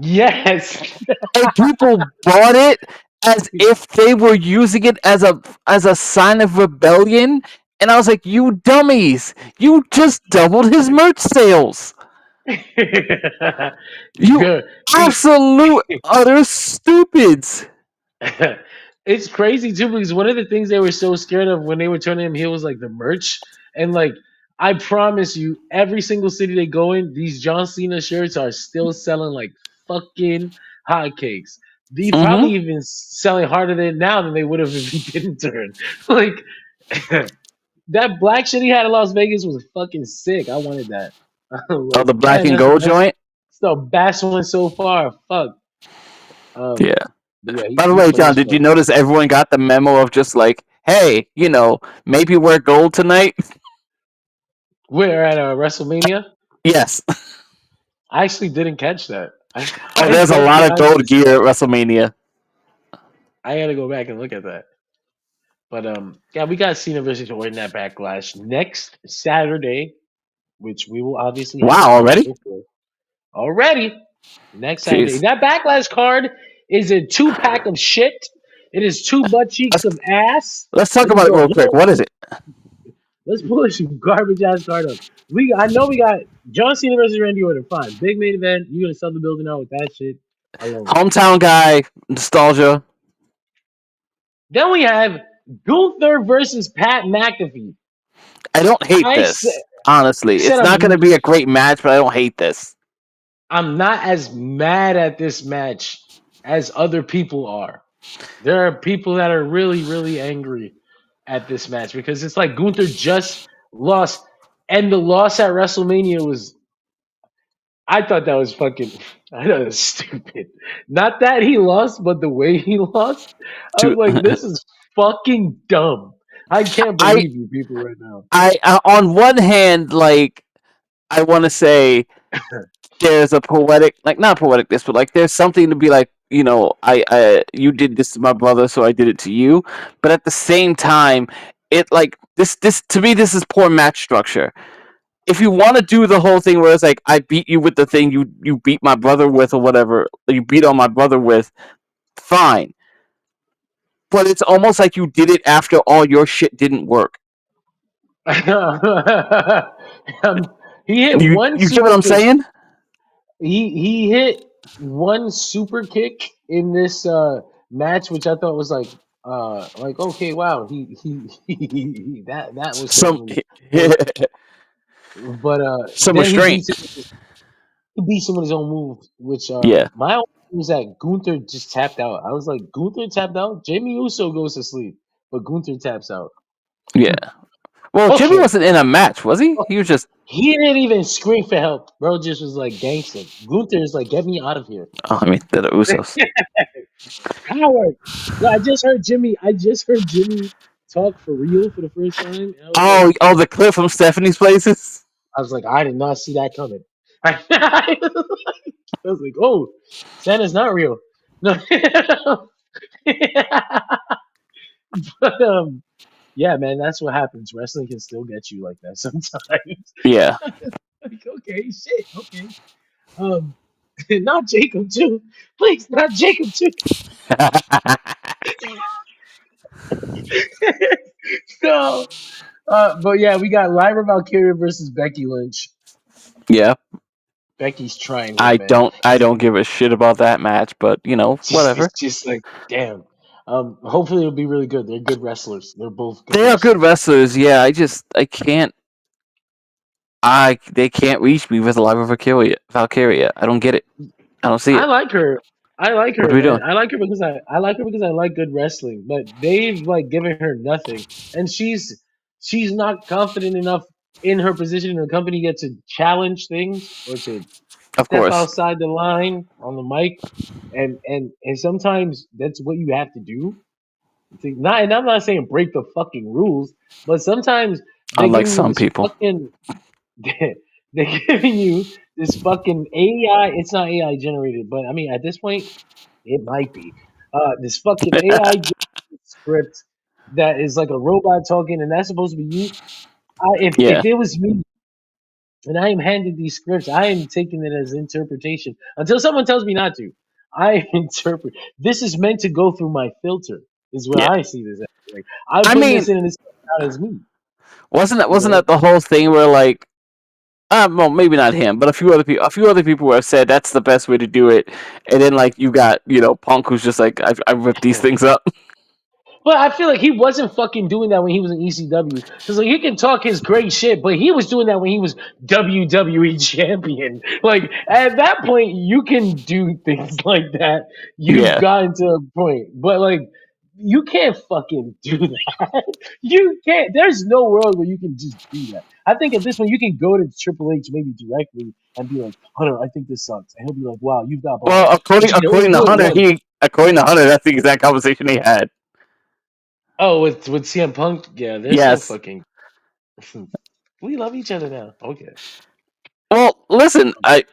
yes. and people bought it as if they were using it as a sign of rebellion? And I was like, "You dummies! You just doubled his merch sales. You Good. absolute utter stupids." It's crazy too because one of the things they were so scared of when they were turning him heel was like the merch. And like I promise you, every single city they go in, these John Cena shirts are still selling like fucking hotcakes. They Mm-hmm. probably even selling harder than now than they would have if he didn't turn. Like that black shit he had in Las Vegas was fucking sick. I wanted that. Oh, Like, the black damn, and that's gold joint. the best one so far. Fuck. Yeah. But yeah, By the he's way, funny John, as did fuck. you notice everyone got the memo of just like, hey, maybe wear gold tonight? We're at WrestleMania. Yes. I actually didn't catch that. Oh, I there's a gotta lot be of honest gold with you. gear at WrestleMania. I gotta go back and look at that. But yeah, we got Cena versus Orton at Backlash next Saturday, which we will obviously have a Wow, already? commercial for already. Next Saturday, Jeez. that Backlash card is a 2-pack of shit. It is 2 butt cheeks Let's of ass. let's talk It is about it a real quick. whole. What is it? Let's push garbage ass card up. I know we got John Cena versus Randy Orton. Fine, big main event. You gonna sell the building out with that shit alone. Hometown guy, nostalgia. Then we have Gunther versus Pat McAfee. I don't hate I said, this. Honestly, said it's not going to be a great match, but I don't hate this. I'm not as mad at this match as other people are. There are people that are really, really angry at this match because it's like Gunther just lost, and the loss at WrestleMania was. I thought that was fucking. I thought it was stupid. Not that he lost, but the way he lost. I was To like, this is fucking dumb. I can't I believe you people right now. on one hand, like I want to say there's a poetic, like not poeticness, but like there's something to be like, I you did this to my brother, so I did it to you. But at the same time, it like this to me, this is poor match structure. If you want to do the whole thing where it's like I beat you with the thing you beat my brother with or whatever, you beat on my brother with, fine. But it's almost like you did it after all your shit didn't work. He hit You one you get what super I'm kick. saying? He hit one super kick in this match, which I thought was like okay, wow, he that was Some certainly work. But some then restraint. he beats him with his own move, which Yeah, my own was that Gunther just tapped out. I was like, Gunther tapped out. Jamie Uso goes to sleep, but Gunther taps out. yeah. Well, Jimmy Okay, wasn't in a match, was he? He was just. he didn't even scream for help. Bro just was like gangster. Gunther is like, get me out of here. Oh, I mean, the Usos. Howard. No, I just heard Jimmy. Talk for real for the first time. And Oh, the clip from Stephanie's Places. I was like, I did not see that coming. I was like, oh, Santa's not real. No. But yeah, man, that's what happens. Wrestling can still get you like that sometimes. Yeah. Like, okay, shit, okay. Um, not Jacob too. Please, not Jacob too. So, but yeah, we got Lyra Valkyria versus Becky Lynch. Yeah. Becky's trying here, man. I don't give a shit about that match, but whatever. It's just like, damn. Hopefully it'll be really good. They're good wrestlers. They're both good They are good wrestlers. Yeah, I can't. They can't reach me with Lyra Valkyria. I don't get it. I don't see it. I like her. I like her, What are we man. doing? I like her because I like her because I like good wrestling. But they've like given her nothing, and she's not confident enough in her position in the company yet to challenge things or to Of step course. outside the line on the mic, and sometimes that's what you have to do. Not, and I'm not saying break the fucking rules, but sometimes they're Unlike giving you some this people. fucking they're giving you this fucking AI. It's not AI generated, but I mean at this point it might be. This fucking AI script that is like a robot talking, and that's supposed to be you. If it was me, and I am handed these scripts, I am taking it as interpretation until someone tells me not to. I interpret. This is meant to go through my filter. Is what I see this as. Like, I put this in, and it's not as me. Wasn't that the whole thing where like, well, maybe not him, but a few other people have said that's the best way to do it, and then like you got Punk who's just like I ripped these things up. But I feel like he wasn't fucking doing that when he was in ECW. Because like, he can talk his great shit, but he was doing that when he was WWE champion. Like at that point, you can do things like that. You've gotten to a point, but like you can't fucking do that. You can't. There's no world where you can just do that. I think at this point you can go to Triple H maybe directly and be like, Hunter, I think this sucks, and he'll be like, Wow, you've got balls. Well, according to Hunter, that's the exact once. conversation he had. Oh, with CM Punk, yeah, there's no fucking. We love each other now. Okay. Well, listen, I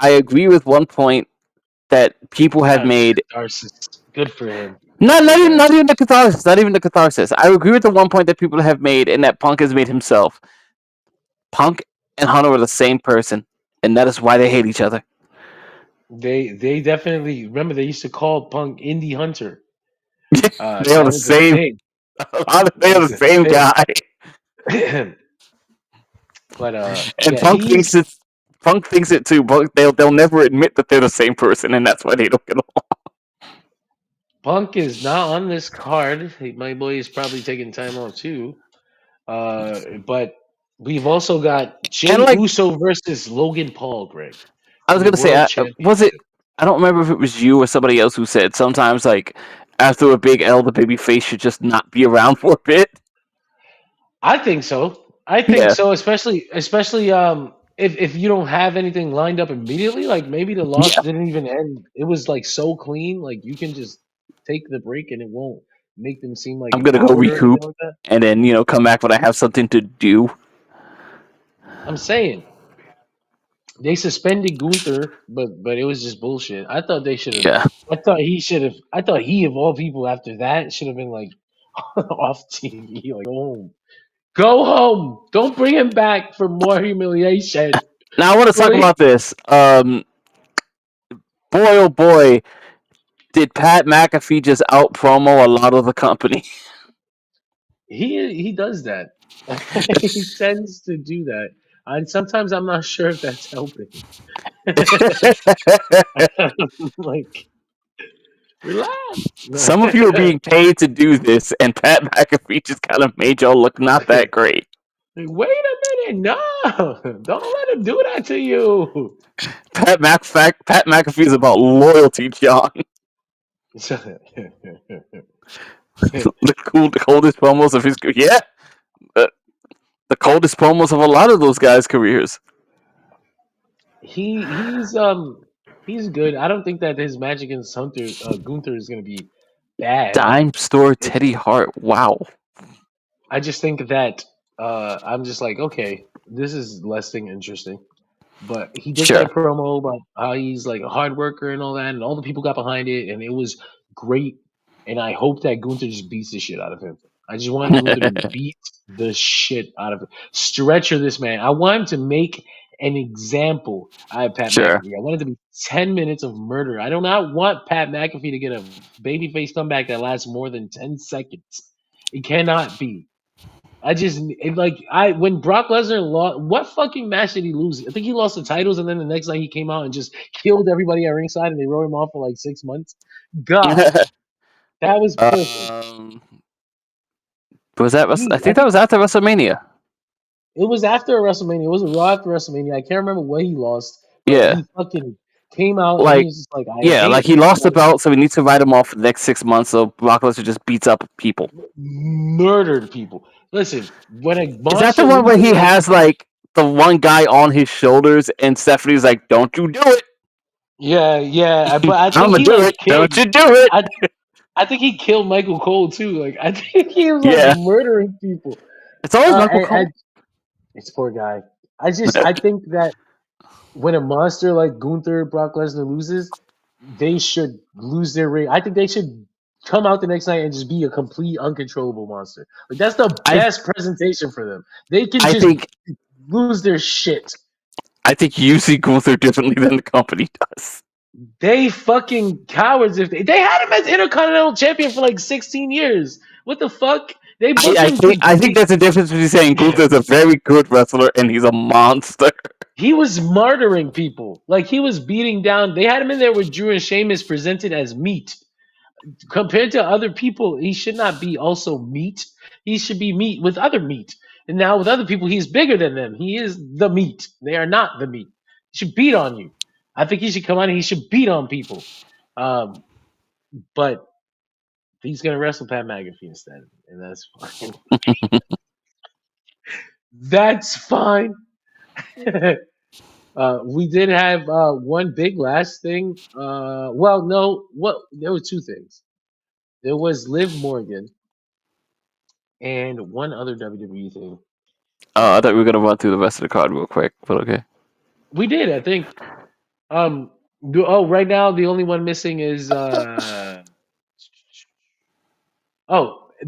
agree with one point that people have made. Good for him. Not even the catharsis. Not even the catharsis. I agree with the one point that people have made, and that Punk has made himself. Punk and Hunter are the same person, and that is why they hate each other. They definitely remember they used to call Punk Indie Hunter. They are the same. They are the same guy. But and yeah, Punk thinks it too. But they'll never admit that they're the same person, and that's why they don't get along. Punk is not on this card. My boy is probably taking time off too. But we've also got Jey Uso versus Logan Paul, Greg. I was gonna say, was it? I don't remember if it was you or somebody else who said sometimes like after a big L, the babyface should just not be around for a bit. I think so. Yeah. Especially if you don't have anything lined up immediately, like maybe the loss Yeah. didn't even end. It was like so clean, like you can just take the break and it won't make them seem like I'm a gonna go coward or recoup anything like that. and then come back when I have something to do. I'm saying they suspended Gunther, but it was just bullshit. I thought they should have. Yeah. I thought he should have. I thought he of all people after that should have been like off TV, like go home, don't bring him back for more humiliation. Now I want to talk Please. about this. Boy, oh boy, did Pat McAfee just out promo a lot of the company? He does that. He tends to do that, and sometimes I'm not sure if that's helping. Like, relax. Some of you are being paid to do this, and Pat McAfee just kind of made y'all look not that great. Wait a minute, no! Don't let him do that to you. Pat McAfee is about loyalty, John. The coldest promos of his the coldest promos of a lot of those guys' careers. He's good. I don't think that his match against Gunther is gonna be bad. Dime Store Teddy Hart. Wow. I just think that I'm just like, okay, this is less thing interesting. But he did that promo about how he's like a hard worker and all that, and all the people got behind it, and it was great. And I hope that Gunther just beats the shit out of him. I just want Gunther to beat the shit out of him. Stretcher this man. I want him to make an example out of Pat McAfee. I want it to be 10 minutes of murder. I do not want Pat McAfee to get a babyface comeback that lasts more than 10 seconds. It cannot be. When Brock Lesnar lost, what fucking match did he lose? I think he lost the titles, and then the next night he came out and just killed everybody at ringside, and they wrote him off for like 6 months. God, that was perfect. Was that? I think that was after WrestleMania. It was after WrestleMania. It was a Raw after WrestleMania. I can't remember what he lost. But he fucking came out and he was just like, he lost the belt, so he needs to write him off for the next 6 months. So Brock Lesnar just beats up people, murdered people. Listen, when is that the one where he has like the one guy on his shoulders and Stephanie's like, "Don't you do it?" Yeah. But I think I'm gonna do it. Don't you do it? I think he killed Michael Cole too. Like I think he was like murdering people. It's always Michael Cole. It's poor guy. I think that when a monster like Gunther, Brock Lesnar loses, they should lose their ring. I think they should come out the next night and just be a complete uncontrollable monster. Like that's the best presentation for them. They can lose their shit. I think you see Gunther differently than the company does. They fucking cowards. If they had him as Intercontinental Champion for like 16 years. What the fuck? I think there's a difference between saying Gunther's a very good wrestler and he's a monster. He was murdering people. Like he was beating down. They had him in there with Drew and Sheamus presented as meat. Compared to other people, he should not be also meat. He should be meat with other meat. And now with other people, he's bigger than them. He is the meat. They are not the meat. He should beat on you. I think he should come out and he should beat on people. But he's gonna wrestle Pat McAfee instead, and that's fine. That's fine. We did have one big last thing. There were two things. There was Liv Morgan and one other WWE thing. I thought we were gonna run through the rest of the card real quick, but okay. We did, I think. Right now the only one missing is the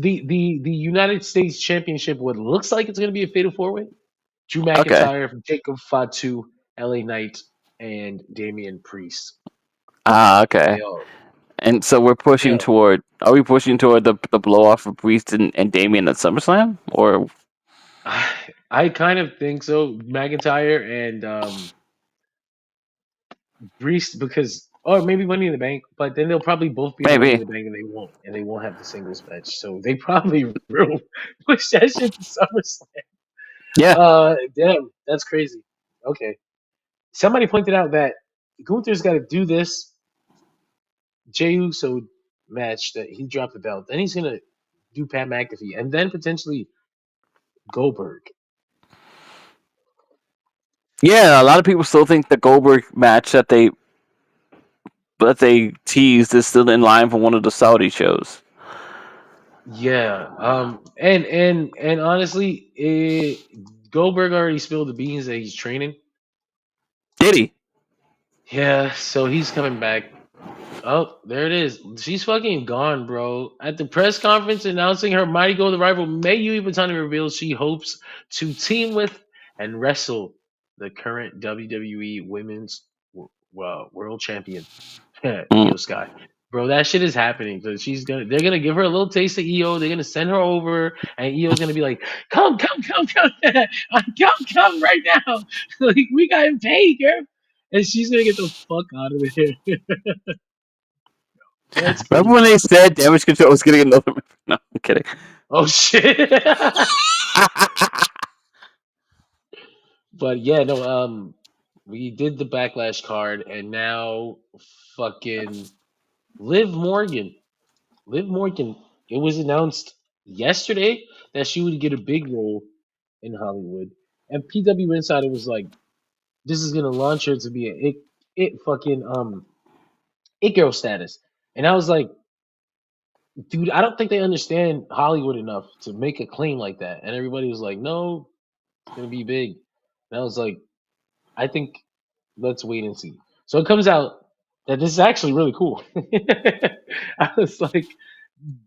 United States Championship. What looks like it's gonna be a fatal 4-way. Drew McIntyre, Jacob Fatu, LA Knight, and Damian Priest. Okay. And so we're pushing toward. Are we pushing toward the blow off of Priest and Damian at SummerSlam, or? I kind of think so. McIntyre and Priest, or maybe Money in the Bank, but then they'll probably both be Money in the Bank, and they won't have the singles match. So they probably will push that shit to SummerSlam. Yeah. Damn, that's crazy. Okay. Somebody pointed out that Gunther's got to do this. Jey Uso match that he dropped the belt. Then he's gonna do Pat McAfee, and then potentially Goldberg. Yeah, a lot of people still think the Goldberg match that they teased is still in line for one of the Saudi shows. Yeah. And honestly, Goldberg already spilled the beans that he's training. Did he? Yeah. So he's coming back. Oh, there it is. She's fucking gone, bro. At the press conference announcing her Mighty Go the rival, Mayu Iwatani reveals she hopes to team with and wrestle the current WWE Women's World Champion, Io Sky. Bro, that shit is happening. So they're gonna give her a little taste of Io. They're gonna send her over, and Io's gonna be like, "Come, come right now! Like we got him paid, girl." And she's gonna get the fuck out of here. Remember when they said Damage Control was getting another? No, I'm kidding. Oh shit! But yeah, no. We did the Backlash card, and now fucking Liv Morgan. Liv Morgan. It was announced yesterday that she would get a big role in Hollywood, and PW Insider was like, "This is gonna launch her to be a it girl status," and I was like, dude, I don't think they understand Hollywood enough to make a claim like that. And everybody was like, no, it's gonna be big. And I was like, I think let's wait and see. So it comes out that this is actually really cool. I was like,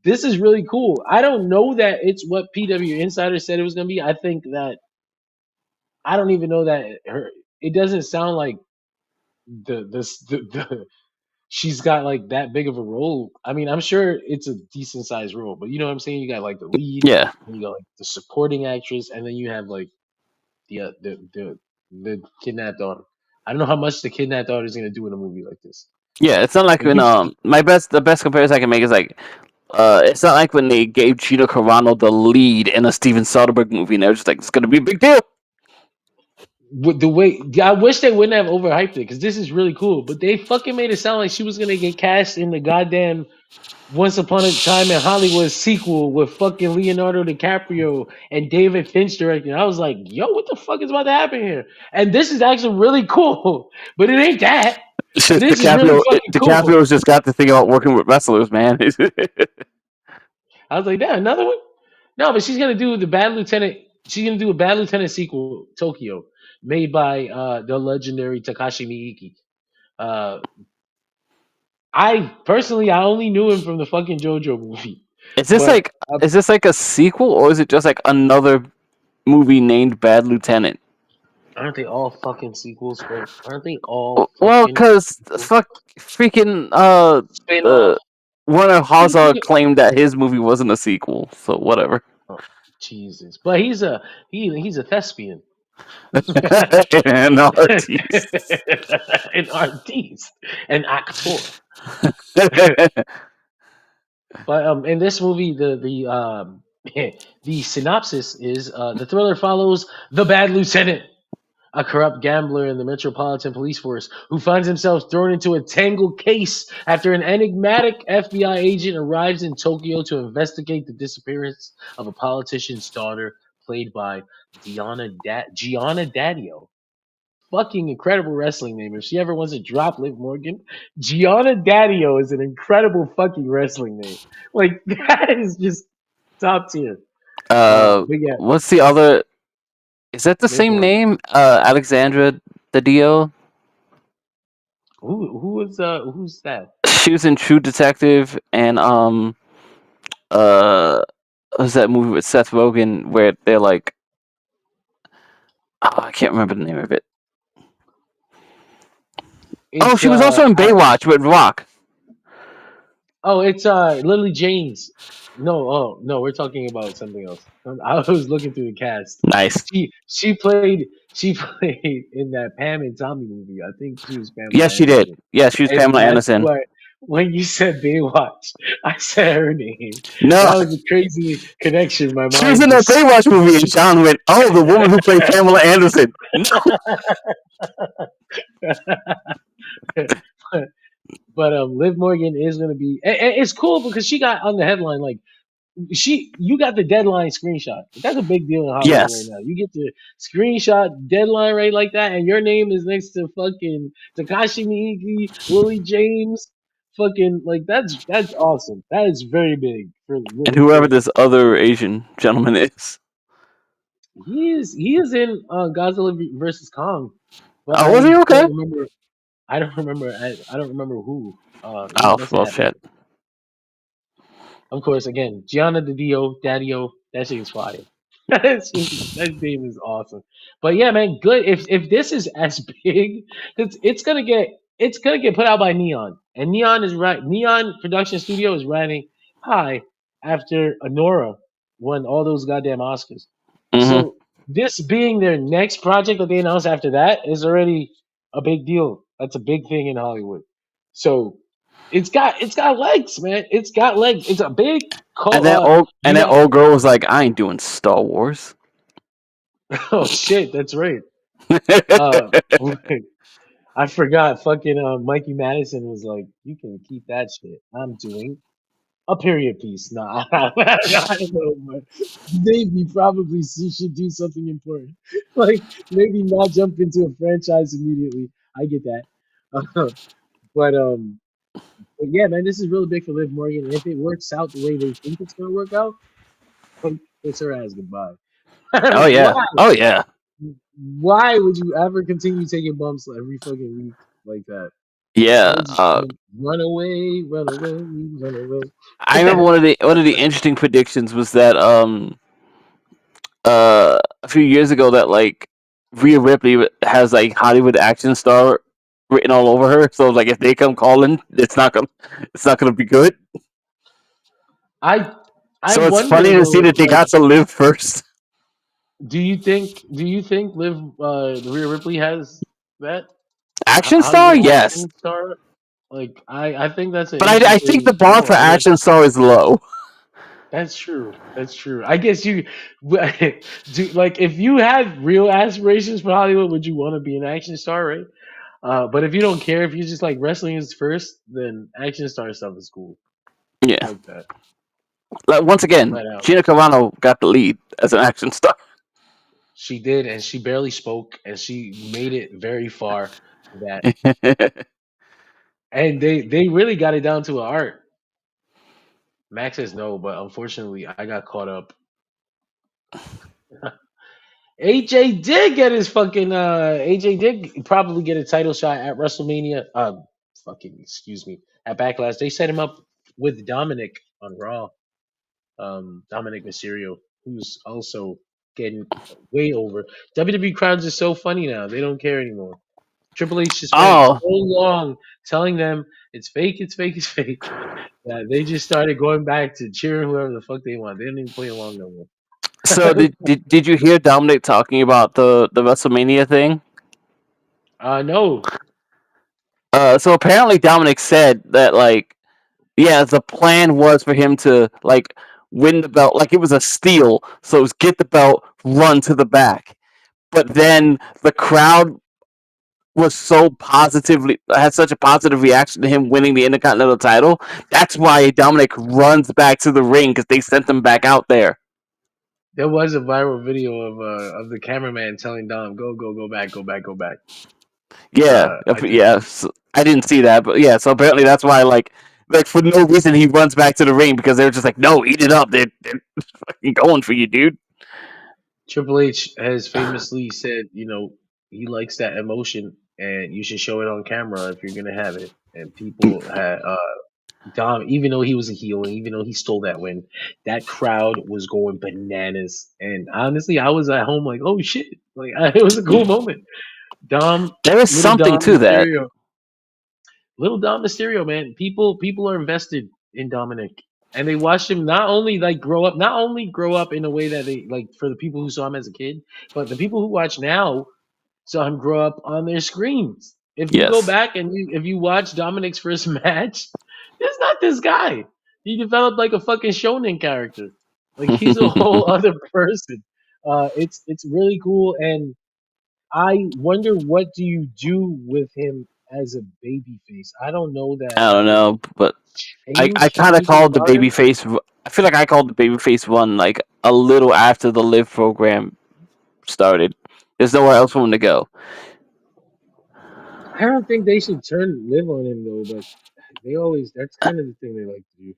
this is really cool. I don't know that it's what PW Insider said it was gonna be. I think that I don't even know that it doesn't sound like the she's got like that big of a role. I mean, I'm sure it's a decent sized role, but you know what I'm saying? You got like the lead, Yeah. and you got like the supporting actress, and then you have like the kidnapped daughter. I don't know how much the kidnapped daughter is gonna do in a movie like this. Yeah, it's not like when the best comparison I can make is like it's not like when they gave Gina Carano the lead in a Steven Soderbergh movie and they're just like, it's gonna be a big deal. With the way I wish they wouldn't have overhyped it because this is really cool, but they fucking made it sound like she was gonna get cast in the goddamn Once Upon a Time in Hollywood sequel with fucking Leonardo DiCaprio and David Finch directing. I was like, yo, what the fuck is about to happen here? And this is actually really cool, but it ain't that. It's just This is really fucking cool. DiCaprio's just got the thing about working with wrestlers, man. I was like, damn, another one? No, but she's gonna do the Bad Lieutenant. She's gonna do a Bad Lieutenant sequel, Tokyo, made by the legendary Takashi Miike. I only knew him from the fucking JoJo movie. Is this like a sequel or is it just like another movie named Bad Lieutenant? Aren't they all fucking sequels, bro? Aren't they all? Well, because freaking Werner Herzog claimed that his movie wasn't a sequel, so whatever. Oh, Jesus, but he's a thespian. An artiste. An artiste. An actor. But in this movie, the synopsis is the thriller follows the Bad Lieutenant, a corrupt gambler in the Metropolitan Police Force who finds himself thrown into a tangled case after an enigmatic FBI agent arrives in Tokyo to investigate the disappearance of a politician's daughter, played by Gianna Daddio. Fucking incredible wrestling name. If she ever wants to drop Liv Morgan, Gianna Daddio is an incredible fucking wrestling name. Like, that is just top tier. But yeah. What's the other? Is that the same name? Alexandra Daddio? Who's that? She was in True Detective and what's that movie with Seth Rogen where they're like, I can't remember the name of it. She was also in Baywatch with Rock. Oh, it's Lily James. No, we're talking about something else. I was looking through the cast. Nice. She played in that Pam and Tommy movie. I think she was Pamela. Yes, she did. Yeah, she was Pamela Anderson. When you said Baywatch, I said her name. No, that was a crazy connection in my mind. She was in that Baywatch movie, and Sean went, "Oh, the woman who played Pamela Anderson." No. But Liv Morgan is gonna be. And it's cool because she got on the headline like you got the deadline screenshot. That's a big deal in Hollywood right Yes. now. You get the screenshot deadline right like that, and your name is next to fucking Takashi Miike, Willie James, fucking like that's awesome. That is very big for And Liv whoever Morgan. this other Asian gentleman is. He is in Godzilla versus Kong, but Oh, was he okay? don't remember. I don't remember who. He Oh, must have well, had like, shit. of course, again, Gianna Didio, Daddio, that shit is fire. That name is awesome. But yeah, man, good. If this is as big, it's gonna get put out by Neon, and Neon is right. Neon Production Studio is riding high after Honora won all those goddamn Oscars. Mm-hmm. So this being their next project that they announced after that is already a big deal. That's a big thing in Hollywood. So it's got legs, man. It's got legs. It's a big And call. that old girl was like, "I ain't doing Star Wars." Oh shit, that's right. Uh, I forgot. Fucking Mikey Madison was like, "You can keep that shit. I'm doing a period piece." Nah, I don't know, but maybe probably should do something important. Like maybe not jump into a franchise immediately. I get that. But but yeah, man, this is really big for Liv Morgan. And if it works out the way they think it's gonna work out, kiss her ass goodbye. Oh yeah. Why? Oh yeah. Why would you ever continue taking bumps every fucking week like that? Why Yeah. would you run away, run away, run I away? remember one of the interesting predictions was that a few years ago that like Rhea Ripley has like Hollywood action star written all over her. So like if they come calling, it's not gonna be good. I I So it's wonder funny to see though, that they like, got to live first. do you think Liv Rhea Ripley has that Action star, Hollywood yes, action star? Like I think that's an but I think the interesting bar call. for I mean, action star is low. that's true. That's true. I guess you do like if you had real aspirations for Hollywood, would you want to be an action star, right? But if you don't care, if you just like wrestling is first, then action star stuff is cool. I Yeah, like that. like once again, But Gina Carano got the lead as an action star. she did, and she barely spoke, and she made it very far. That and they really got it down to an art. Max says no, but unfortunately, I got caught up. AJ did get his fucking AJ did probably get a title shot at WrestleMania. Fucking excuse me, at Backlash. They set him up with Dominic on Raw. Dominic Mysterio, who's also getting way over. WWE crowds are so funny now; they don't care anymore. Triple H just spent so Oh, long telling them it's fake, it's fake, it's fake. That they just started going back to cheering whoever the fuck they want. They don't even play along no more. so did you hear Dominic talking about the WrestleMania thing? No. So apparently Dominic said that like yeah, the plan was for him to like win the belt, like it was a steal. So it was get the belt, run to the back. But then the crowd was so positively had such a positive reaction to him winning the Intercontinental title. That's why Dominic runs back to the ring because they sent him back out there. There was a viral video of the cameraman telling Dom, "Go, go, go back, go back, go back." Yeah, I did. yeah. So, I didn't see that, but yeah. So apparently that's why like for no reason he runs back to the ring because they're just like, no, eat it up. They're fucking going for you, dude. Triple H has famously said, he likes that emotion, and you should show it on camera if you're gonna have it. And people had Dom, even though he was a heel, and even though he stole that win, that crowd was going bananas. And honestly, I was at home like, "Oh shit!" Like it was a cool moment. Dom, There is little something Dom to that. Mysterio, little Dom Mysterio, man. People are invested in Dominic, and they watched him not only grow up in a way that they like for the people who saw him as a kid, but the people who watch now saw him grow up on their screens. If you go Yes. back and if you watch Dominic's first match, it's not this guy. He developed like a fucking shonen character. Like he's a whole other person. It's really cool, and I wonder what do you do with him as a baby face. I don't know that I don't he know, but I changed kind of anything called the about him. babyface. I feel like I called the babyface one like a little after the Live program started. There's nowhere else for him to go. I don't think they should live on him though, but they always that's kind of the thing they like to do.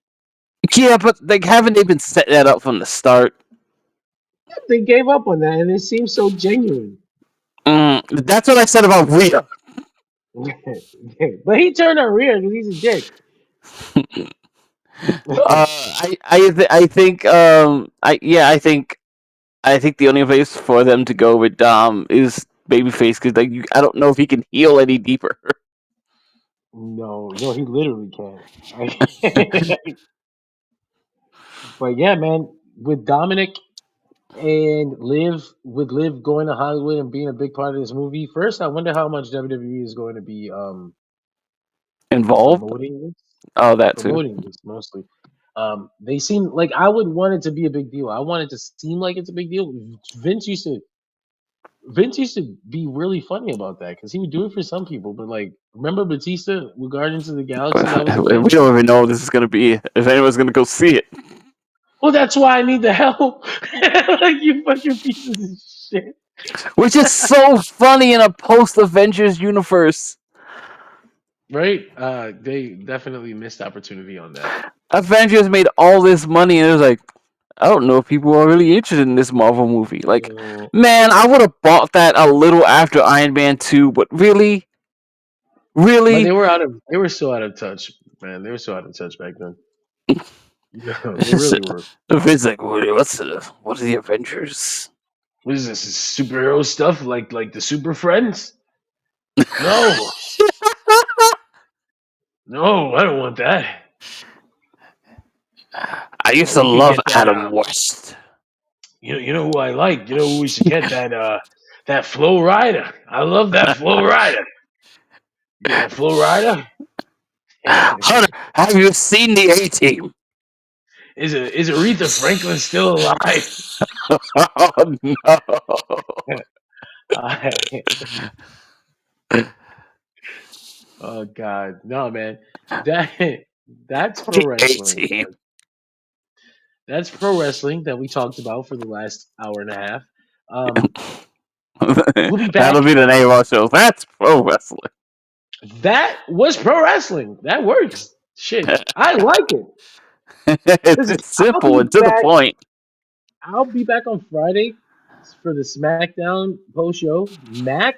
Yeah, but like, haven't they been setting that up from the start? They gave up on that, and it seems so genuine. That's what I said about Rhea. But he turned on Rhea because he's a dick. I think the only place for them to go with Dom is babyface because like I don't know if he can heal any deeper. No, he literally can't. But yeah, man, with Dominic and Liv going to Hollywood and being a big part of this movie. First, I wonder how much WWE is going to be Involved? promoting this. Oh, that too. Promoting this mostly. They seem like I would want it to be a big deal. I want it to seem like it's a big deal. Vince used to Vince used to be really funny about that because he would do it for some people, but like, remember Batista with Guardians of the Galaxy? That was a We thing. don't even know if this is gonna be if anyone's gonna go see it. Well, that's why I need the help. Like, you fucking pieces of shit. Which is so funny in a post Avengers universe. Right? They definitely missed opportunity on that. Avengers made all this money and it was like, I don't know if people are really interested in this Marvel movie. Like, man, I would have bought that a little after Iron Man 2, but really? Really? But they were so out of touch, man. They were so out of touch back then. Yeah, they really were. It's like, what are the Avengers? What is this? Superhero stuff like the Super Friends? No. No, I don't want that. I used to love Adam West. You know who I like? You know who we should get? That Flow Rider. I love that Flow Rider. You get that Flow Rider? Hunter, have you seen the A-Team? Is Aretha Franklin still alive? Oh no. Oh God, no, man. That's pro wrestling. That's pro wrestling that we talked about for the last hour and a half. We'll be back. That'll be the name of our show. That's pro wrestling. That was pro wrestling. That works. Shit, I like it. It's simple and to the point. I'll be back on Friday for the SmackDown post show. Mac,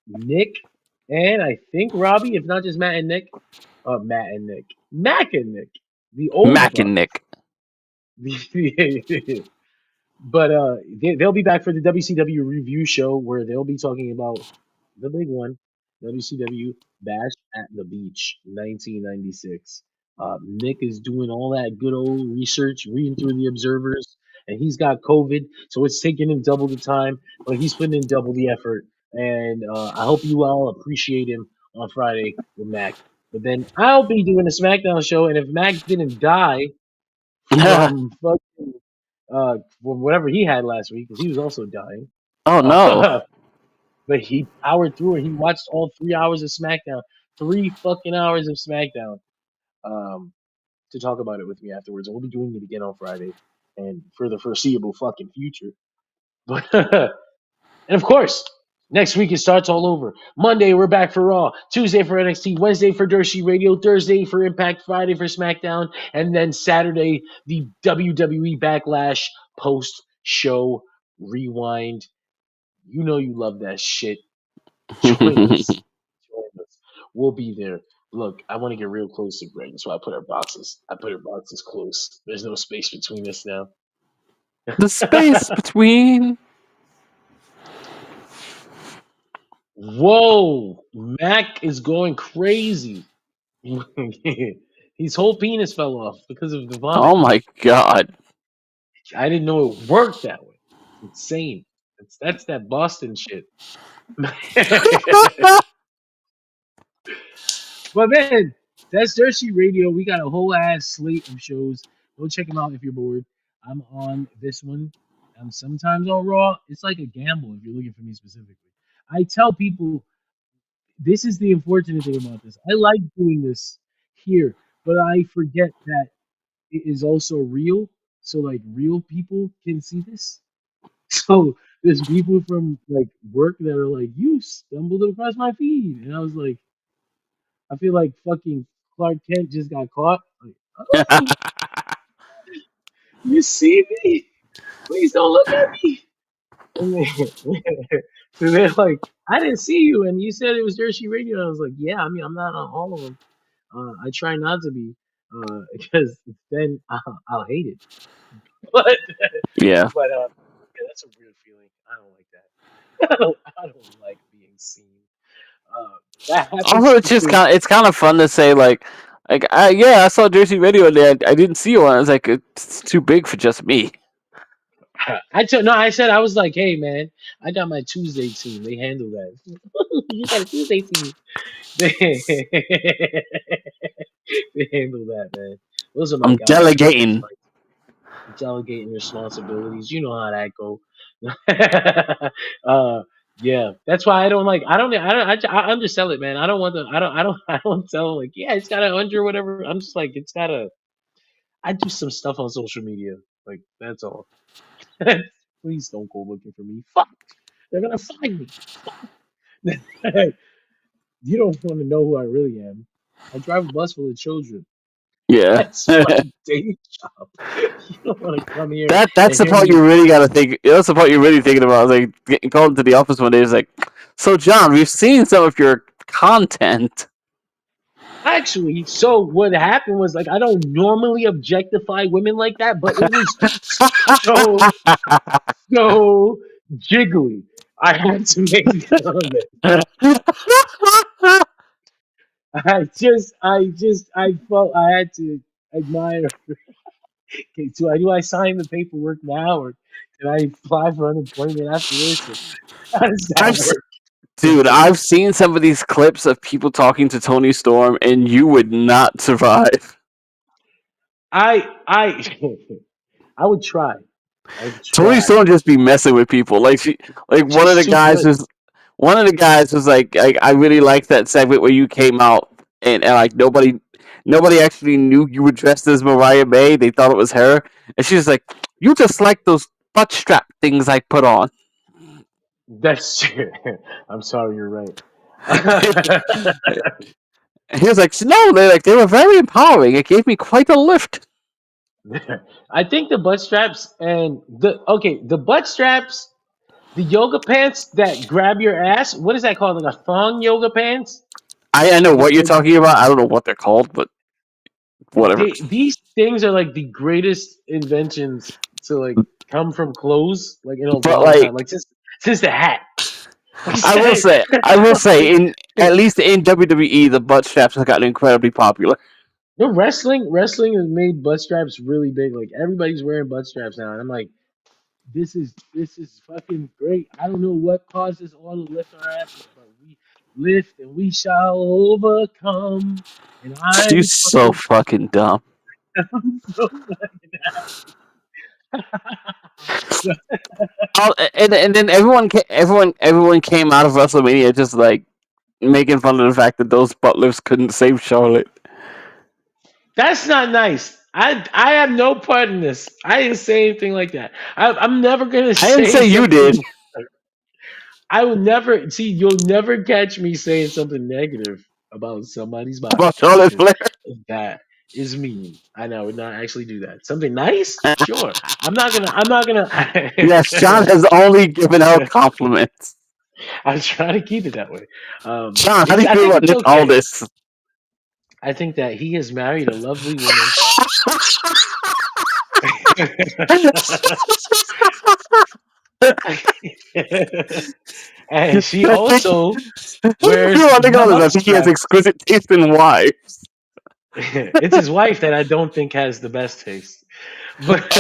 Nick, and I think Robbie, if not just Matt and Nick. Mac and Nick. The old Mac and Nick. But they'll be back for the WCW review show where they'll be talking about the big one, WCW Bash at the Beach, 1996. Nick is doing all that good old research, reading through the observers, and he's got COVID, so it's taking him double the time, but he's putting in double the effort. And I hope you all appreciate him on Friday with Mac. But then I'll be doing a SmackDown show, and if Mac didn't die from fucking whatever he had last week, because he was also dying. Oh no! But he powered through it. He watched all 3 hours of SmackDown, 3 fucking hours of SmackDown, to talk about it with me afterwards. And we'll be doing it again on Friday, and for the foreseeable fucking future. But and of course, next week it starts all over. Monday we're back for Raw. Tuesday for NXT. Wednesday for Dershi Radio. Thursday for Impact. Friday for SmackDown. And then Saturday, the WWE Backlash post-show rewind. You know you love that shit. Join us. We'll be there. Look, I want to get real close to Greg, so I put our boxes. Close. There's no space between us now. The space between. Whoa, Mac is going crazy. His whole penis fell off because of the vomit. Oh my god! I didn't know it worked that way. It's insane. That's that Boston shit. But man, that's Dershi Radio. We got a whole ass slate of shows. Go check them out if you're bored. I'm on this one. I'm sometimes on Raw. It's like a gamble if you're looking for me specifically. I tell people this is the unfortunate thing about this. I like doing this here, but I forget that it is also real. So like real people can see this. So there's people from like work that are like, you stumbled across my feed, and I was like, I feel like fucking Clark Kent just got caught. Like, oh, you see me? Please don't look at me. And so they're like, I didn't see you, and you said it was Jersey Radio. And I was like, yeah, I mean, I'm not on all of them. I try not to be, because then I'll hate it. But Yeah. yeah, that's a weird feeling. I don't like that. I don't like being seen. That happens Also, because it's kind of fun to say yeah, I saw Jersey Radio and I didn't see you, and I was like, it's too big for just me. I said I was like, hey man, I got my Tuesday team. They handle that. You got a Tuesday team. They, they handle that, man. Those are my I'm guys. delegating. Delegating responsibilities. You know how that go. Yeah, that's why I don't like. I undersell it, man. I don't want the. I don't tell like, yeah, it's got 100 or whatever. I'm just like, it's gotta. I do some stuff on social media. Like that's all. Please don't go looking for me. Fuck, they're gonna find me. You don't want to know who I really am. I drive a bus full of children. Yeah. That's my day job. You don't want to come here That's and the hear part me. you really gotta think. That's the part you're really thinking about. Like getting called into the office one day is like, so John, we've seen some of your content. Actually, so what happened was like I don't normally objectify women like that, but it was so so jiggly. I had to make the comment. I felt I had to admire. Okay, do I sign the paperwork now, or can I apply for unemployment after this? Or how does that I've work? Dude, I've seen some of these clips of people talking to Tony Storm, and you would not survive. I I would try. I would Tony try. Storm just be messing with people. She's too good. One of the guys was like, I really liked that segment where you came out and like nobody actually knew you were dressed as Mariah May. They thought it was her, and she's like, you just like those butt strap things I put on. That's true. I'm sorry, you're right. And he was like, no, they were very empowering. It gave me quite a lift. I think the butt straps and the butt straps, the yoga pants that grab your ass. What is that called? Like a thong yoga pants? I know what you're Like, talking about. I don't know what they're called, but whatever. these things are like the greatest inventions to like come from clothes like in a But long time. Like since the hat. I will say, in at least in WWE, the butt straps have gotten incredibly popular. The wrestling has made butt straps really big. Like everybody's wearing butt straps now, and I'm like, this is fucking great. I don't know what caused us all to lift our asses, but we lift and we shall overcome. And You're I'm so fucking, fucking dumb. I'm so fucking happy. And then everyone came out of WrestleMania just like making fun of the fact that those butlers couldn't save Charlotte. That's not nice. I have no part in this. I didn't say anything like that. I'm never gonna I didn't say say you did. something. I will never see. You'll never catch me saying something negative about somebody's body About Charlotte because Flair. that is mean. I would not actually do that. Something nice, sure. I'm not gonna. I'm not gonna. Yes, John has only given out compliments. I'm trying to keep it that way. John, how do you I feel think about it's Nick okay. Aldis? I think that he has married a lovely woman. And she also How do you feel wears about Nick Aldis? butt I think he has straps. exquisite taste in wives. It's his wife that I don't think has the best taste. But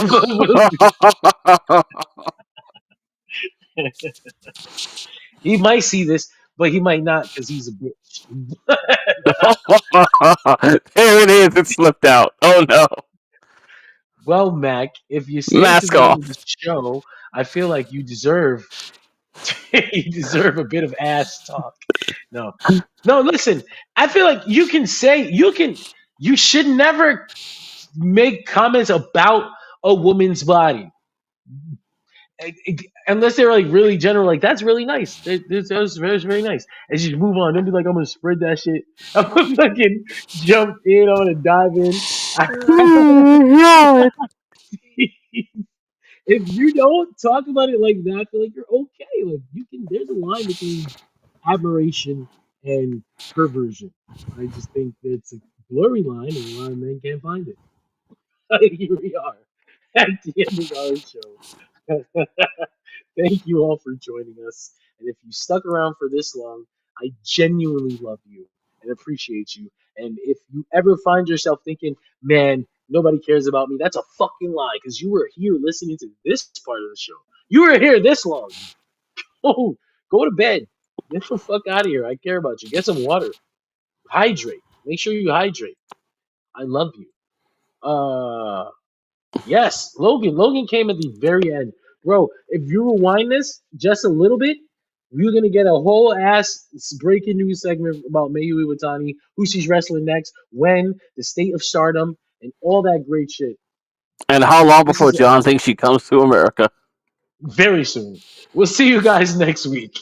he might see this, but he might not because he's a bitch. There it is. It slipped out. Oh no. Well, Mac, if you stay to Mask the end of the off. show, I feel like you deserve You deserve a bit of ass talk. No, no. Listen, I feel like you can say you should never make comments about a woman's body. Unless they're like really general, like that's really nice. That's very nice. And just move on. Don't be like, I'm gonna spread that shit. I'm gonna fucking jump in. I'm gonna dive in. If you don't talk about it like that, I feel like you're okay. Like you can. There's a line between admiration and perversion. I just think it's a blurry line, and a lot of men can't find it. Here we are at the end of our show. Thank you all for joining us. And if you stuck around for this long, I genuinely love you and appreciate you. And if you ever find yourself thinking, man, nobody cares about me, that's a fucking lie because you were here listening to this part of the show. You were here this long. Oh, go to bed. Get the fuck out of here. I care about you. Get some water. Hydrate. Make sure you hydrate. I love you. Yes, Logan. Logan came at the very end. Bro, if you rewind this just a little bit, you're gonna get a whole ass breaking news segment about Mayu Iwatani, who she's wrestling next, when, the state of Stardom, and all that great shit. And how long before John thinks she comes to America? Very soon. We'll see you guys next week.